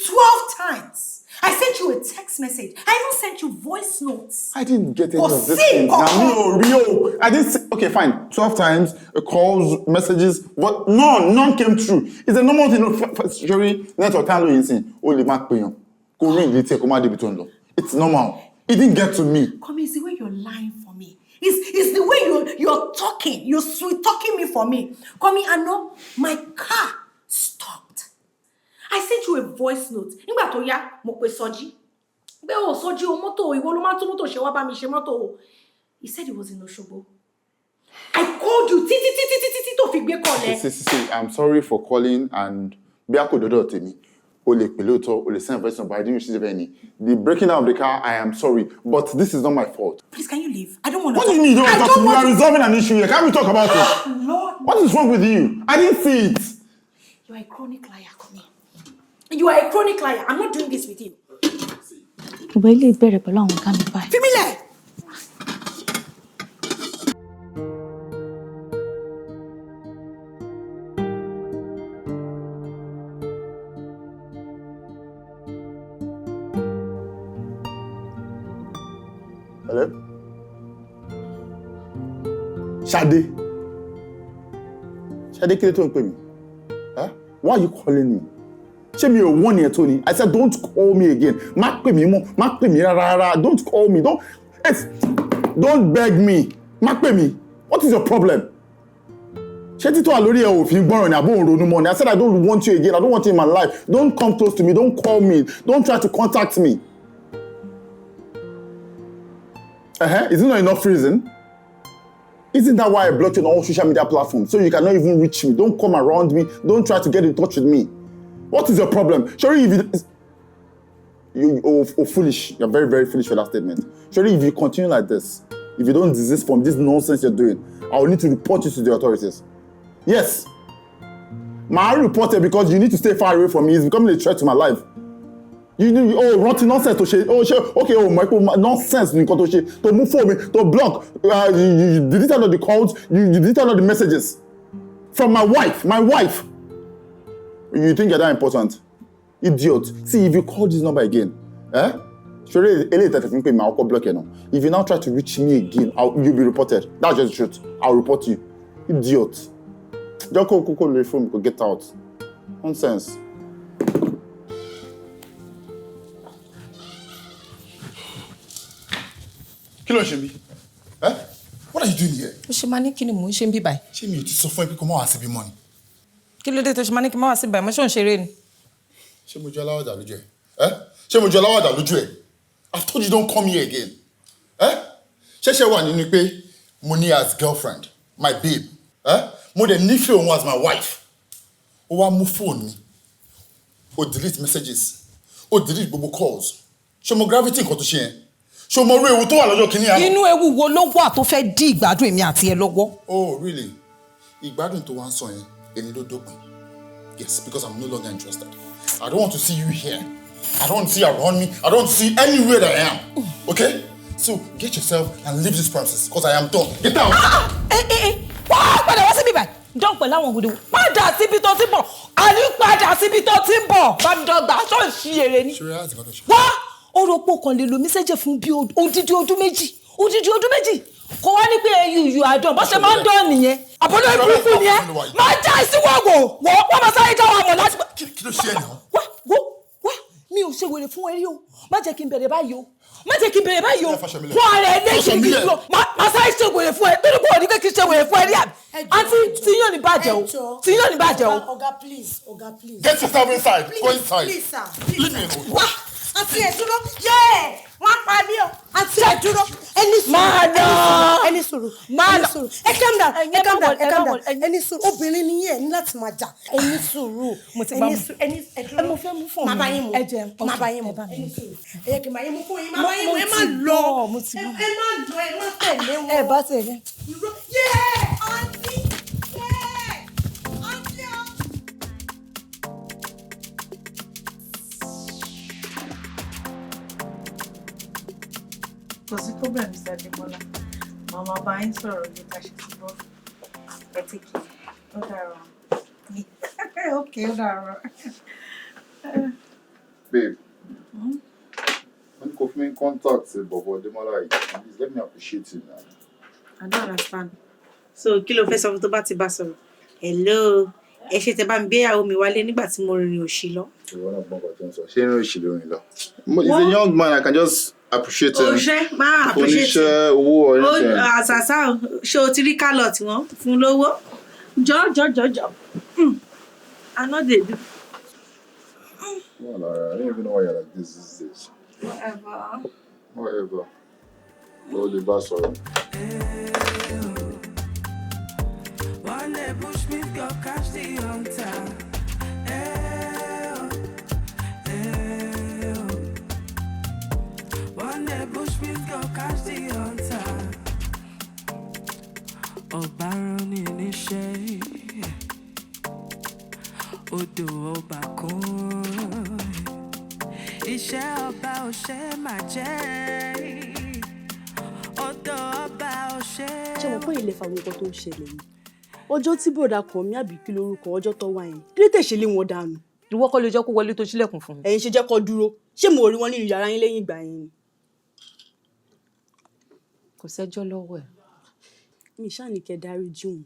12 times. I sent you a text message. I even sent you voice notes. I didn't get any of this thing. Rio. I didn't say, okay, fine. 12 times, calls, messages, but none came true. It's a normal thing. Jerry, network can you see. Only Mark Payon. Go ring the take, it's normal. It didn't get to me. Kami, it's the way you're lying for me. It's the way you're talking. You're sweet talking me for me. Kami, I know my car stopped. I sent you a voice note. Nígbà tó yá, mo pe Soji. Pé o Soji o mọ́tò, ìwọ ló máa tún mọ́tò ṣe wá bá mi ṣe mọ́tò. He said he was in Osogbo. I called you títí tó fi gbé call ẹ. See, I'm sorry for calling and bí a kò dọ́dọ̀ tèmi. O lè pè lóòótọ́, o lè send voice note, but I didn't receive any. The breaking down of the car, I am sorry, but this is not my fault. Please, can you leave? I don't want to. What do you mean you don't want to talk to me? We are resolving an issue here. Can't we talk about it? Lord. What is wrong with you? I didn't see it. You are a chronic liar, Kami. You are a chronic liar. I'm not doing this with you. Ìwé ilé ìbẹ̀rẹ̀ pẹ̀lú àwọn ọ̀gá mi báyìí. Fi mí lẹ̀! Hello? Sade, kí ló tó ń pè mí? Why are you calling me? Ṣé mi ò wọ́n ni ẹ̀ tó ni? I said don't call me again. Má pè mí mọ́, má pè mí rárá. Don't call me. Don't beg me. Má pè mí. What is your problem? Ṣé títọ́ àlórí ẹ̀ ò fi gbọ́ràn ni àbó òun ronú mọ́ ni? I said I don't want you again. I don't want you in my life. Don't come close to me. Don't call me. Don't try to contact me. Is it not enough reason? Isn't that why I blocked you on all social media platforms? So you cannot even reach me. Don't come around me. Don't try to get in touch with me. What is your problem? Shori, if you're foolish. You're very, very foolish for that statement. Shori, if you continue like this, if you don't desist from this nonsense you're doing, I will need to report you to the authorities. Yes. I report it because you need to stay far away from me. It's becoming a threat to my life. Rotten nonsense to share. Nonsense to move for me, to block. You deleted all the calls, you deleted all the messages from my wife. You think you're that important? Idiot. See, if you call this number again, if you now try to reach me again, you'll be reported. That's just the truth. I'll report you. Idiot. Just call the phone, get out. Nonsense. Kí ló ń ṣe bí? What are you doing here? Ó ṣe máa ní kí ni mò ń ṣe ń bí báyìí. Ṣé mi ò ti sọ fún ẹ pé kó má wá síbí mọ́ ni? Kí ló dé tó ṣe máa ní kí n má wá sí báyìí? Mo ṣe ń ṣeré ni. Ṣé mo jọ aláwàdà lójú ẹ? Ṣé mo jọ aláwàdà lójú ẹ? I've told you don't come here again. Ṣẹ̀ṣẹ̀ wà nínú pé mo ní as girlfriend, my babe. Mo dẹ̀ nífẹ̀ẹ́ òun as my wife. Ó wá mú fóònù mi. Ó delete messages. Ó delete gbogbo calls. Ṣé mo gravity nǹkan tó ṣe yẹn? Ṣé mo rí ewu tó wà lọ́jọ́ kìíní àná? Inú ewu wo ló wà tó fẹ́ dí ìgbádùn èmi àti ẹ lọ́wọ́? Oh, really? Ìgbádùn tó wá ń sọ yẹn, èmi ló dópin. Yes, because I'm no longer interested. I don't want to see you here. I don't want to see you around me. I don't want to see you anywhere that I am. Okay? So get yourself and leave this premises because I am done. Get out! Wá padà wá síbí báyìí. Dán pẹ̀lú àwọn ògùdù. Padà síbi tó ti ń bọ̀. Àní padà síbi tó ti ń bọ̀. Bá mi dọ́gba aṣọ ìṣiyèrè ni. Wá orúkọ kan lè lo mẹ́sẹ̀jì fún bí odidi ọdún méjì. Odidi ọdún méjì. Kò wá ní pé you are done. Bó ṣe máa ń dán nìyẹn. Àbọ̀dọ̀ ìbúrúkú nìyẹn. Máa já sí wọ́wọ́. Wọ́n máa sáré já wa mọ̀ láti. Kí ló ṣe ẹ̀ náà? Wá mi ò ṣe wèrè fún ẹ rí o. Má jẹ́ kí n bẹ̀rẹ̀ báyìí o. Má jẹ́ kí n bẹ̀rẹ̀ báyìí o. Fún ara ẹ̀ ní kí n lọ. Má sáré ṣe wèrè fún ẹ. Torí pé òní pé kí n ṣe wèrè fún ẹ rí àbí. Àǹtí tí yóò ní bàjẹ́ o. Tí yóò ní bàjẹ́ o. Oga, please. Oga, please. Get yourself inside. Go inside. Please, sir. Leave me alone. Wá, àǹtí ẹ̀ dúró. Yẹ́ wọ́n pa mí o. Àǹtí ẹ̀ dúró. Ẹni sùúrù. Máa lọ. Ẹni sùúrù. Ẹni sùúrù. Ẹ calm down. Ẹ calm down. Ẹ calm down. Ẹni sùúrù. Obìnrin ni yẹn ní láti máa jà. Ẹni sùúrù. Mo ti bá mu. Ẹni dúró. Mo fẹ́ mú fún mi. Má bá yín mu. Ẹ jẹ́ má bá yín mu. Ẹni sùúrù. Ẹ yẹ kí n bá yín mu fún yín. Má bá yín mu. Ẹ má lọ. Ẹ má lọ. Ẹ má tẹ̀lé wọn. Ẹ bá tẹ̀lé. Yẹ́ àǹtí. Kò sí problem, Mr. Demola. Màmá bá yín sọ̀rọ̀ ní ká ṣe ti bọ́. Ẹ ti kì í. Ó dára. Okay, ó dára. Babe, when Kofi contacts Bobo Demola, please let me appreciate him now. I don't understand. So, kí ló fẹ́ sọ fún tó bá ti bá sọ̀rọ̀? Hello. Ẹ ṣe tẹ́ bá mi gbéyàwó mi wálé nígbà tí mo rìnrìn òṣì lọ. He's a young man, I can just appreciate him. Oṣé, máa appreciate him. Owó or anything. Àṣàṣà ṣé o ti rí kálọ̀tì wọn fún lówó? Jọ. I know they do. Well, I don't even know why you're like this these days. Whatever. Go the bus or One day push me, go catch the hunter. One day push me, go catch the hunter. Baron in the shade. Odo Obakun. Iṣẹ́ ọba ò ṣe máa jẹ́. Odo ọba ò ṣe. Ṣé mo pé ilé fàwọn nǹkan tó ń ṣẹlẹ̀ yìí? Ọjọ́ tí bòdà kan mi àbí kí lórúkọ ọjọ́ tó wá yẹn. Kí ló tẹ̀ ṣe lé wọn dànù? Ìwọ kọ́ lè jẹ́ kó wọlé tó ṣílẹ̀kùn fún mi. Ẹ̀yin ṣe jẹ́ kó dúró. Ṣé mo rí wọn nínú yàrá yín lẹ́yìn ìgbà yẹn ni? Kò sẹ́jọ́ lọ́wọ́ ẹ̀. Mi ṣáà ní kẹ́ dáríjì wọn.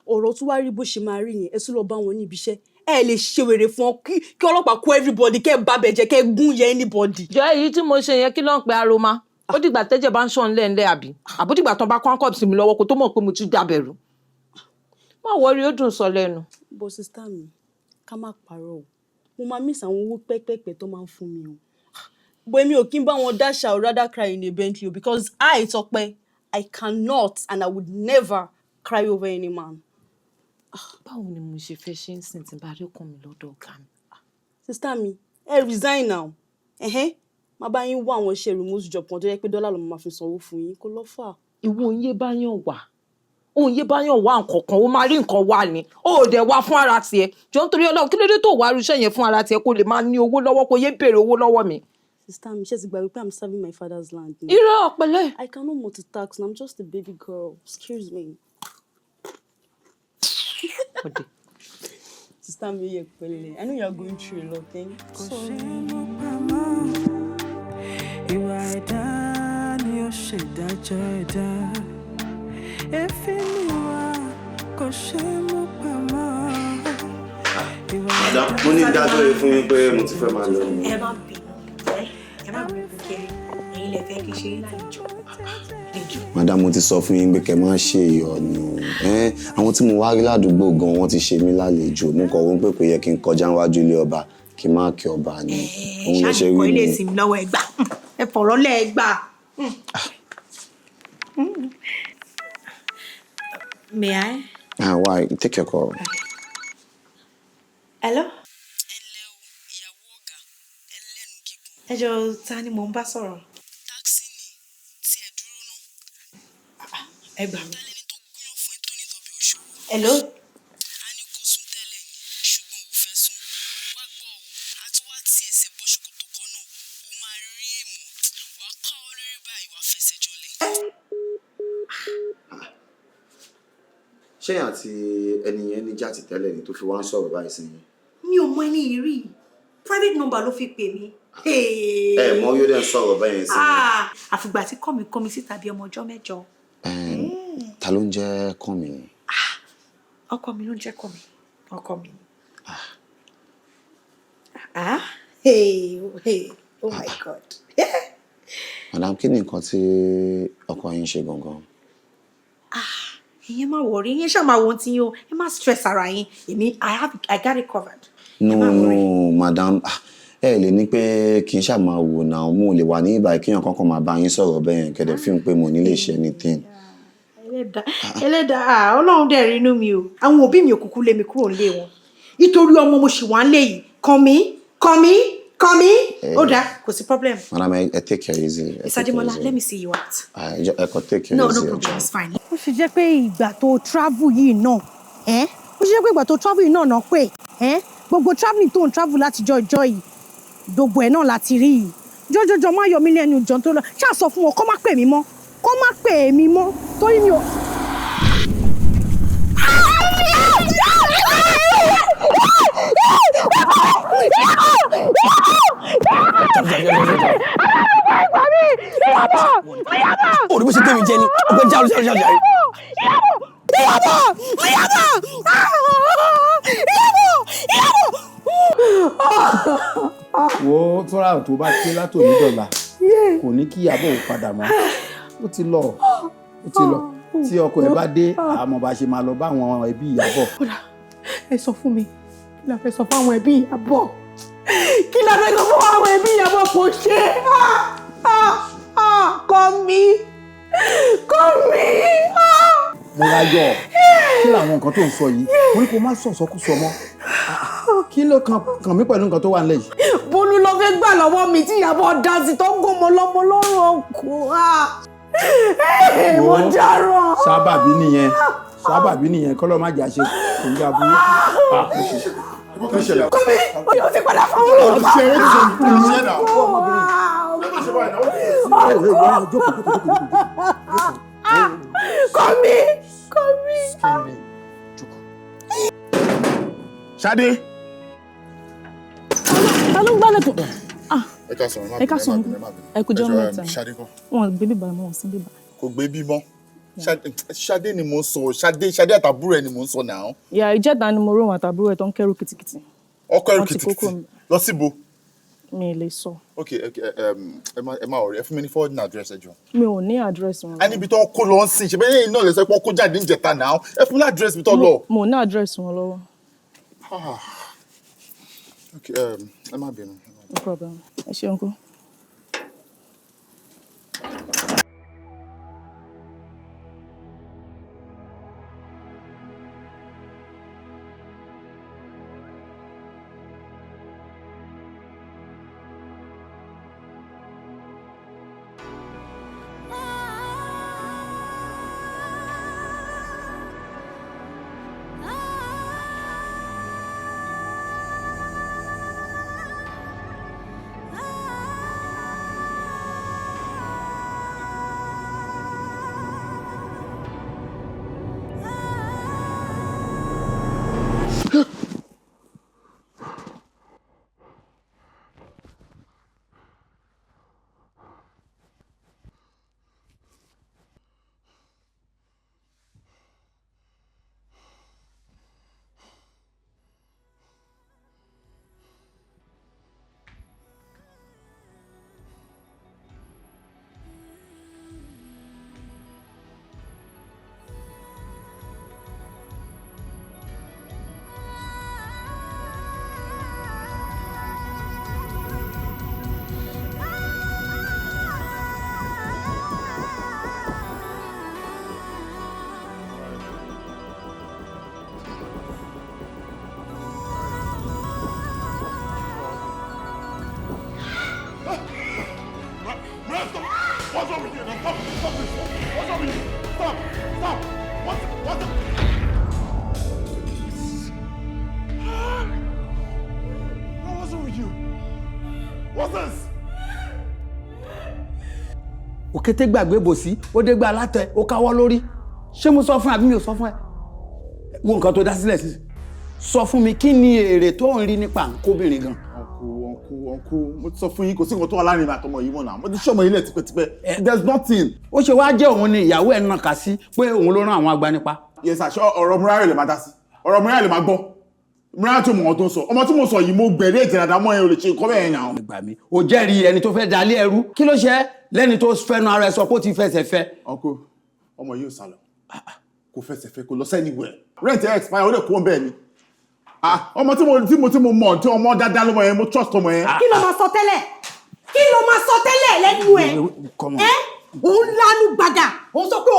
Ọ̀rọ̀ tó wá rí bó ṣe máa rí yẹn, ẹ tún lọ bá wọn ní ibi iṣẹ́. Ẹ lè ṣe wèrè fún ọ kí ọlọ́pàá kó everybody kẹ́ bá bẹ̀ jẹ́ kẹ́ gún yẹ anybody. Jọ èyí tí mo ṣe yẹn kí ló ń pe aroma. Ó dìgbà tẹ́jẹ̀ bá ń ṣàn lẹ́ńlẹ́ àbí. Àbódìgbà tán bá kó àǹkọ̀ sí mi lọ́wọ́ kó tó mọ̀ pé mo ti dábẹ̀rù. Má wọrí ó dùn sọ lẹ́nu. Bó sísítà mi, ká má parọ́ o. Mo máa miss àwọn owó pẹ́pẹ́pẹ́ tó máa ń fún mi o. Bó èmi ò kí ń bá wọn dash out rather cry in a Bentley because I Tọ́pẹ́, I cannot and I would never cry over any man. Báwo ni mo ṣe fẹ́ ṣe ń sìn tí bá rí ọkàn mi lọ́dọ̀ ọ̀gá mi? Sísítà mi, ẹ resign now. Má bá yín wá àwọn iṣẹ́ remote job kan tó yẹ pé dọ́là ló máa fi sanwó fún yín kó lọ́ fà. Ìwọ òye bá yàn wà. Òye bá yàn wá nǹkan kan, ó máa rí nǹkan wá ni. Ó dẹ̀ wá fún ara tiẹ̀. Jọ nítorí Ọlọ́run kí ló dé tó wá irúṣẹ́ yẹn fún ara tiẹ̀ kó lè máa ní owó lọ́wọ́ kó yé béèrè owó lọ́wọ́ mi. Sister mi, ṣé ti gbà wípé I'm serving my father's land. Irọ́ ọ̀pẹ̀lẹ̀. I cannot multitask and I'm just a baby girl. Excuse me. Sister mi, yẹ pẹ̀lẹ́. I know you are going through a lot, eh? Sorry. Ìwà ẹ̀dá ni ó ṣèdájọ́ ẹ̀dá. FEMI wa kò ṣe mú pamọ́. Madam, mo ní dájọ́ yìí fún yín pé mo ti fẹ́ máa lọ ni. Ẹ má bínú. Ẹ má bínú kiri. Ẹ̀yin lè fẹ́ kí ṣe é láì jọ. Madam, mo ti sọ fún yín pé kẹ́ má ṣe ìyọnu. Àwọn tí mo wá rí ládùúgbò gan wọ́n ti ṣe mí lálejò. Mo kọ̀ wọ́n pé kò yẹ kí n kọjá níwájú ilé ọba kí n má kí ọba ni. Òun lè ṣe rí mi. Ṣáà ilé ìsìn lọ́wọ́ ẹ gbà. Ẹ fọ̀rọ̀ lẹ́ ẹ gbà. May I? Why? Take your call. Hello? Ẹ jọ̀ọ́, ta ni mò ń bá sọ̀rọ̀? Ẹ gbà mí. Hello? Ṣé àti ẹni yẹn ní jáàtì tẹ́lẹ̀ ni tó fi wá ń sọ̀rọ̀ báyìí sí yín? Mi ò mọ ẹni yìí rí. Private number ló fi pè mí. Mọ yóò dẹ̀ sọ̀rọ̀ báyìí sí yín. Àfìgbà tí kọ́mi síta bí ọmọ ọjọ́ mẹ́jọ. Ta ló ń jẹ́ Kọ́mi? Ọkọ mi ló ń jẹ́ Kọ́mi. Ọkọ mi. Oh my God. Madam, kí ni nǹkan tí ọkọ yín ṣe gangan? Ìyẹn má worry, ìyẹn ṣáà máa wo tí yín o. Ẹ má stress ara yín. I got it covered. No, madam. Ẹ lè ní pé kí n ṣáà máa wò náà, mo lè wà ní ìbàyí kí èèyàn kankan máa bá yín sọ̀rọ̀ bẹ́ẹ̀ kẹ̀dẹ̀ fíìmù pé mo ní lè ṣe anything. Ẹlẹ́dàá, Ọlọ́run dẹ̀ rí inú mi o. Àwọn òbí mi ò kúkú lé mi kúrò nílé wọn. Nítorí ọmọ mo ṣì wà nílé yìí. Kọ́mi. Ó dáa, kò sí problem. Madam, I take care easy. Ademola, let me see you out. I could take care No easy. problem, it's fine. Ó ṣe jẹ́ pé ìgbà tó travel yìí náà, ó ṣe jẹ́ pé ìgbà tó travel yìí náà pé, gbogbo traveling tó ń travel láti jọ yìí, gbogbo ẹ̀ náà láti rí yìí. Jọjọjọ má yọ mí lẹ́nu ìjọ tó lọ. Ṣáà sọ fún wọn kó má pè mí mọ́. Torí mi ò. Orí bó ṣe tẹ̀mí jẹ ni ọgbẹ́ jáde. Wo fúnra tó bá ké látòní dọ̀là kò ní kí ìyàbọ̀ ò padà mọ́. Ó ti lọ. Tí ọkọ ẹ̀ bá dé àmọ́ bá ṣe máa lọ bá àwọn ẹbí ìyàbọ̀. Ẹ sọ fún mi, kí la fẹ́ sọ fún àwọn ẹbí ìyàbọ̀? Kí la fẹ́ sọ fún àwọn ẹbí ìyàbọ̀ kò ṣe? Kọ́mi. Morayo, kí làwọn nǹkan tó ń sọ yìí? Mo ní kó má sọ̀sọ́kúsọ mọ́. Kí ló kàn mí pẹ̀lú nǹkan tó wà nílẹ̀ yìí? Bólú ló fẹ́ gbà lọ́wọ́ mi tí ìyàbọ̀ dá sí tó ń gòmọ lọ́mọ lọ́rùn ọkùn. Mo dáràn. Sábàbí nìyẹn kọ́lọ́ má jà ṣe kò ń jábú. Kọ́mi, oyè ti padà fún wọn. Kọ́mi. Sade. Ta ló ń gbálẹ̀ tó? Ẹ ká sọ̀rọ̀. Ẹ kú jọ́ mẹ́ta. Sade kọ́. Wọ́n gbé bíbá mọ́ wọn sí bíbá. Kò gbé bímọ. Sade ni mo ń sọ. Sade àtàbúrò ẹ̀ ni mo ń sọ náà. Ìyá ìjẹta ni mo rò wọn àtàbúrò ẹ̀ tó ń kẹ́rù kìtìkìtì. Ọkọ ẹrù kìtìkìtì. Lọ síbo? Mi lè sọ. Okay, ẹ máa ọ̀rẹ́ ẹ fún mi ní forwarding address ẹ jọ. Mi ò ní àdírẹ́sì wọn. A níbi tó ń kó lọ ń sìn ṣe bẹ́ẹ̀ náà lè sọ pé wọ́n kó jáde ń jẹta náà. Ẹ fún mi ní àdírẹ́sì bí tó lọ. Mo ní àdírẹ́sì wọn lọ́wọ́. Okay, ẹ má bínú. No problem. Ẹ ṣeun kú. Òkété gbàgbé bòsí, ó dé gbà látẹ, ó káwọ́ lórí. Ṣé mo sọ fún àbí mi ò sọ fún ẹ? wo nǹkan tó dá sílẹ̀ sí sọ fún mi kí ni èrè tó ń rí nípa nkóbìnrin gan. ọ̀nkú mo ti sọ fún yín kò sí nǹkan tó wà láàrin àtọmọ yìí mọ̀ náà mo ti ṣọmọ ilé tipẹ́tipẹ́ there's nothing. ó ṣe wá jẹ́ òun ni ìyàwó ẹ̀ náà kà sí pé òun ló rán àwọn agbanipa. yes àṣọ ọ̀rọ̀ Morayo lè máa dá sí ọ̀rọ̀ Morayo lè máa gbọ́ Morayo tó mọ̀ ọ́ tó sọ ọmọ tí mo sọ yìí mo gbẹ̀rí ètè dáadáa mọ́ ẹ ò lè ṣe nǹkan bẹ́ẹ̀ náà. ìgbà mi ò jẹ́rìí ẹni tó fẹ́ dalé ẹrú kí ló ṣe lẹ́ni tó fẹ́nu ara ẹ sọ pé ó ti fẹsẹ̀ fẹ́. ọkọ ọmọ yìí ò sálọ kò fẹsẹ̀ fẹ́ kò lọ anywhere rent ẹ expire ó lè kó bẹ́ẹ̀ ni ọmọ tí mo mọ̀ tí ọmọ dáadáa lọ́mọ yẹn mo trust ọmọ yẹn. kí ló máa sọ tẹ́lẹ̀ lẹ́nu ẹ̀ òun lanu gbàgà òun sọ pé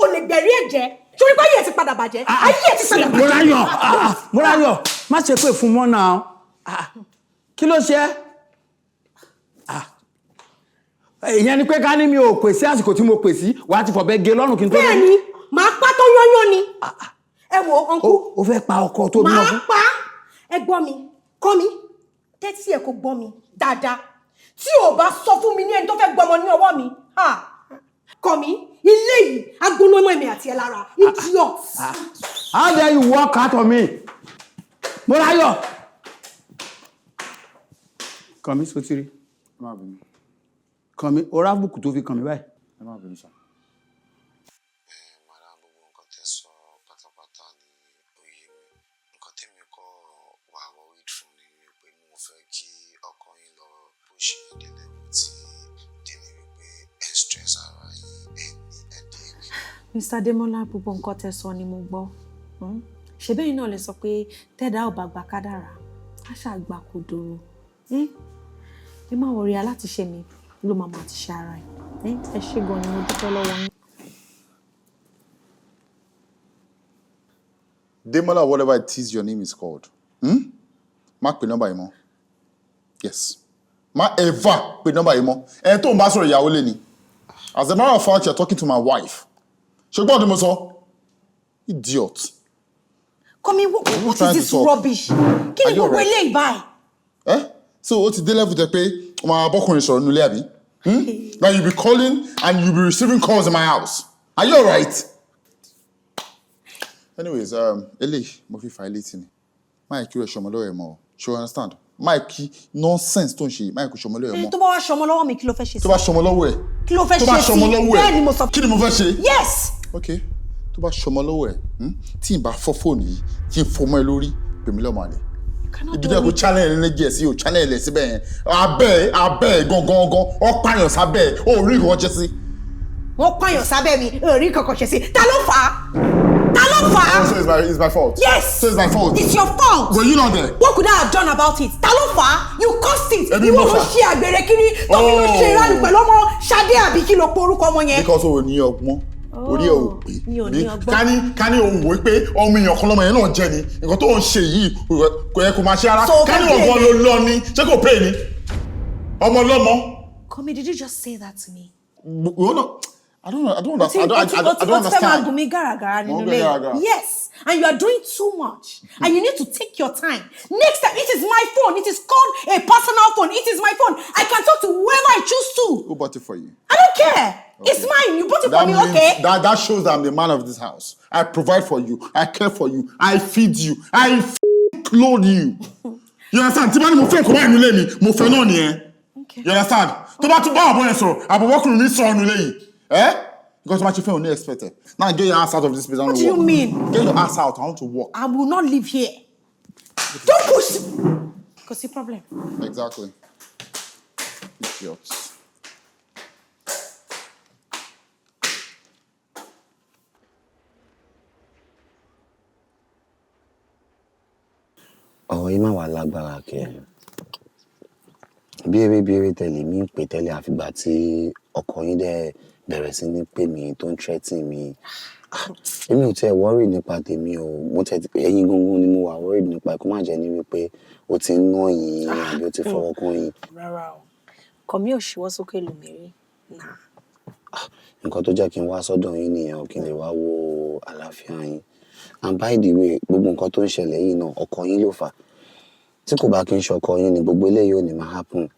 o lè gbẹ̀rí ẹ̀jẹ̀ torí pé ayé ẹ̀ ti padà bàjẹ́ ayé ẹ̀ ti padà bàjẹ́. Morayo má ṣe pé fún mọ́ náà kí ló ṣe ìyẹn ni pé ká ní mi ò pèsè àsìkò tí mo pèsè wà á ti fọ̀bẹ gé lọ́rùn kí n tó lé. bẹ́ẹ̀ni màá pa tó yányán ni ẹ wo ọ̀nkú. o fẹ́ pa ọkọ tó bí wọn fún. màá pa ẹ gbọ́ mi kọ́ mi tẹ́tí ẹ̀ kò gbọ́ mi dáadáa tí o bá sọ fún mi ní ẹni tó fẹ́ gbọmọ ní ọwọ́ mi kọ́ mi ilé yìí agbóná ọmọ ẹ̀mí àti ẹ̀ lára idiot. How dare you walk out on me Morayo. kàn mí sotiri kàn mí ọ̀rá bùkù tó fi kàn mí báyìí. ẹ má bínú sá. madam gbogbo nǹkan tẹ́ sọ pátápátá ni òye mi nǹkan tẹ́mi kọ́ wà worried fún ni wípé mo fẹ́ kí ọkọ yín lọ bó ṣe délé tí délé wípé ẹ stress ara yín ẹ ní headache. Mr. Demola gbogbo nǹkan tẹ́ sọ ni mo gbọ́ ṣe bẹ́ẹ̀ náà lè sọ pé tẹ́dá ò bá gba kádàrá á ṣàgbà kò dòrò ẹ má wọrí alátiṣe mi ló máa ti ṣe ara ẹ ṣé gan ni mo dúpẹ́ lọ́wọ́ yín. Demola, whatever it is your name is called. Má pè nọ́mbà yìí mọ́. Yes. Má ever pè nọ́mbà yìí mọ́. Ẹni tó ń bá sọ̀rọ̀ ìyàwó lé ni. As a matter of fact, you're talking to my wife. Ṣé gbọ́dọ̀ mo sọ? Idiot. Kọ́mi, what is this rubbish? Kí ni gbogbo eléyìí báyìí? So ó ti dé level tẹ pé ọmọ abọ́kùnrin sọ̀rọ̀ nílé àbí? Now you be calling and you be receiving calls in my house. Are you alright? Anyways, eléyìí mo fi fa ilé tì ní. Máì kí o ṣọmọ lọ́wọ́ ẹ̀ mọ́. Ṣé o understand? Máì kí nonsense tó ń ṣe yìí, máì kí o ṣọmọ lọ́wọ́ ẹ̀ mọ́. Tó bá wá ṣọmọ lọ́wọ́ mi kí ló fẹ́ ṣe sí? Tó bá ṣọmọ lọ́wọ́ ẹ̀. Kí ló fẹ́ ṣe sí? Tó bá ṣọmọ lọ́wọ́ ẹ̀. Bẹ́ẹ̀ ni mo sọ. Kí ni mo fẹ́ ṣe? Yes. Okay. Tó bá ṣọmọ lọ́wọ́ ẹ̀ tí n bá fọ́ fóònù yìí tí n fọmọ ẹ lórí pèmí lọ́mọ àlè. Ibi tó yẹ kó channel ẹ̀ lẹ́jẹ̀ sí o channel ẹ̀ síbẹ̀ yẹn abẹ́ gangan ọ pààyàn sábẹ́ ò rí ìwọ́n jẹ́ sí. Wọ́n pààyàn sábẹ́ mi ò rí kankan ṣe sí. Ta ló fà á? So it's my fault. Yes. So it's my fault. It's your fault. Were you not there? What could I have done about it? Ta ló fà á? You caused it. Ìwọ ló ṣe àgbèrè kiri tó fi lọ ṣe ìranù pẹ̀lú ọmọ Sade àbí kí ló porúkọ ọmọ yẹn. Because o ní ọgbọ́n. Orí ẹ̀ ò pé. Mi ò ní ọgbọ́n. Ká ní òun wò pé ọmọ èèyàn kan lọ́mọ yẹn náà jẹ́ ni. Nǹkan tó ń ṣe yìí kò yẹ kó máa ṣe ara. Ká ní ọgbọ́n ló lọ ni. Ṣé kò pè ní? Ọmọ lọ́mọ. Kọ́mi, did you just say that to me? I don't understand. Yes, and you are doing too much. And you need to take your time. Next time, it is my phone. It is called a personal phone. It is my phone. I can talk to whoever I choose to. Who bought it for you? I don't care. Okay. It's mine. You bought it for me, okay? That shows that I'm the man of this house. I provide for you. I care for you. I feed you. I clothe you. You understand? Tí bá ní mo fẹ́ kó wá inú ilé mi, mo fẹ́ náà nìyẹn. You understand? Tó bá tún bá àbọ̀ yẹn sọ̀rọ̀, àbọ̀wọ́kùnrin mi sọ̀rọ̀ inú ilé yìí. Because what you feel only expected. Now get your ass out of this place. What do you mean? Get your ass out. I want to walk. I will not live here. Don't push. Because the problem. Exactly. Idiots. Ọ̀rọ̀ yìí máa wà lágbára kẹ́. Bí tẹ̀lé mi ń pè tẹ́lẹ̀ àfìgbà tí ọkọ yín dẹ̀ bẹ̀rẹ̀ sí ní pè mí tó ń threaten mi. Èmi ò tiẹ̀ worry nípa tèmi o. Mo tẹ̀ ẹ̀yin gangan ni mo wà worried nípa kó má jẹ́ ní wípé o ti ń ná yín àbí o ti fọwọ́ kàn yín. Rárá o. Kọ̀mí ò ṣíwọ́ sókè lómìnirí. Nǹkan tó jẹ́ kí n wá sọ́dọ̀ yín nìyẹn kí n lè wá wo àlàáfíà yín. And by the way, gbogbo nǹkan tó ń ṣẹlẹ̀ yìí náà ọkọ yín ló fà. Tí kò bá kí n ṣe ọkọ yín ni gbogbo eléyìí ò ní máa happen.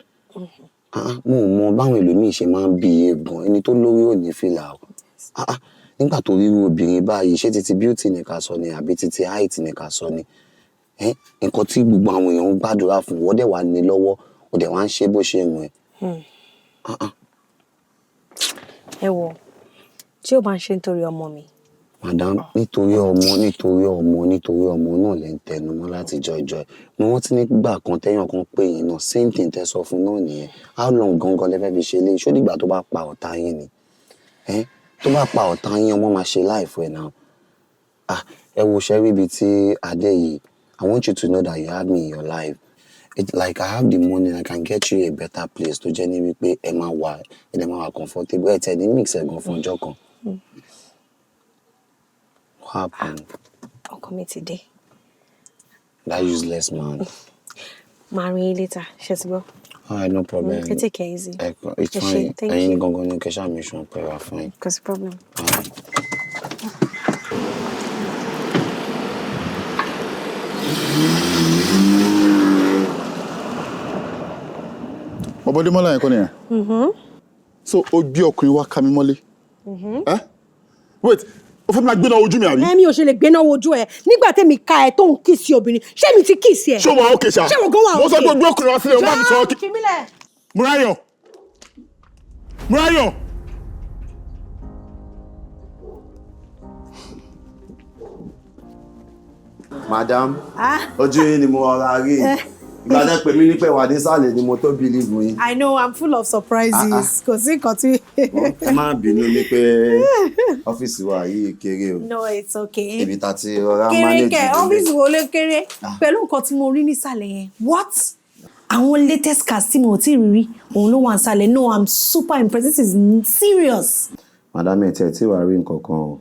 Mo mọ báwọn ẹlòmíì ṣe máa ń bí egan ẹni tó lórí ò ní fìlà o. nígbà tó rí obìnrin báyìí ṣé títí beauty ni ká sọ ni àbí títí height ni ká sọ ni nǹkan tí gbogbo àwọn èèyàn ń gbàdúrà fún wọ́n dẹ̀ wá ní lọ́wọ́ ó dẹ̀ wá ń ṣe bó ṣe wù ẹ́. ẹ wò tí ó bá ń ṣe nítorí ọmọ mi. Madam, nítorí ọmọ náà lè ń tẹnu mọ́ láti jọjọ ẹ̀. Mo rántí nígbà kan téèyàn kan pè yín náà same thing tẹ́ sọ fún náà nìyẹn. How long gangan lẹ fẹ́ fi ṣe léyìí? Ṣó dìgbà tó bá pa ọ̀tá yín ni? Tó bá pa ọ̀tá yín ọmọ máa ṣe life ẹ̀ náà. Ẹ wo ṣẹ́rí ibi tí adé yìí. I want you to know that you have me in your life. Like I have the money, I can get you a better place tó jẹ́ ní wípé ẹ máa wà comfortable. Ẹ tẹ̀ ní mix ẹ̀ gan fún ọjọ́ kan. What happened? Ọkọ mi ti dé. That useless man. Marry later, ṣé ti gbọ́? Alright, no problem. Take it easy. It's fine. Ẹ̀yin gangan ni kẹ́sà mi sùn pé wà fine. Cause problem. Bọ̀bọ̀dé mọ́lá yẹn kọ́ nìyẹn. So o gbé ọkùnrin wá ká mi mọ́lé. Wait, o fẹ́ máa gbéná ojú mi àbí? Mi ò ṣe lè gbéná ojú ẹ nígbà tẹ́mi ká ẹ tó ń kíìsì obìnrin ṣé mi ti kíìsì ẹ. Ṣé o wà ókè ṣá? Ṣé o gan wà ókè? Mo sọ pé o gbé ọkùnrin wá sílẹ̀ o bá mi sọ ókè. Morayo. Madam, ojú yín ni mo ọ̀rá rí. Ìgbà tẹ́ pè mí ní pé wà nísàlẹ̀ ni mo tó believe yín. I know, I'm full of surprises. Kò sí nǹkan tí. Ẹ má bínú ní pé ọ́fíìsì wa yìí kéré o. No, it's okay. Ibi tá ti rọra manage. Kéré kẹ̀, ọ́fíìsì wo ló kéré? Pẹ̀lú nǹkan tí mo rí nísàlẹ̀ yẹn. What? Àwọn latest cast tí mo ti rí òun ló wà nísàlẹ̀. No, I'm super impressed. This is serious. Madam, ẹ tẹ̀ tí wàá rí nǹkan kan o.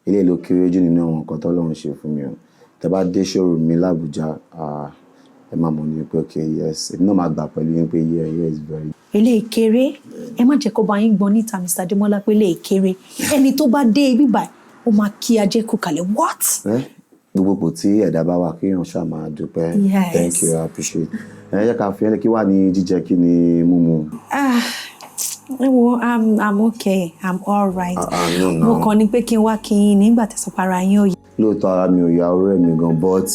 Ilé ló kéré jù nínú àwọn nǹkan tọ́lọ́run ṣe fún mi o. Tẹ́ bá dé showroom mi l'Abuja, ẹ máa mọ̀ ní pé okay, yes. Èmi náà máa gbà pẹ̀lú yín pé yes, very. Ilé kéré, ẹ má jẹ́ kó bá yín gbọ́ níta Mr. Ademola pé ilé kéré. Ẹni tó bá dé ibi báyìí, ó máa kí ajé kú kalẹ̀. What? Gbogbo ipò tí ẹ̀dá bá wà kéèyàn ṣáà máa dúpẹ́. Yes. Thank you, I appreciate. Ẹ jẹ́ ká fi ẹ́ kí wà ní jíjẹ kí ni mímu. I'm okay. I'm all right. No. Mo kàn ní pé kí n wá kí yín nígbà tẹ̀sán para yín òye. Lóòótọ́ ara mi ò yá ọ̀rẹ́ mi gan but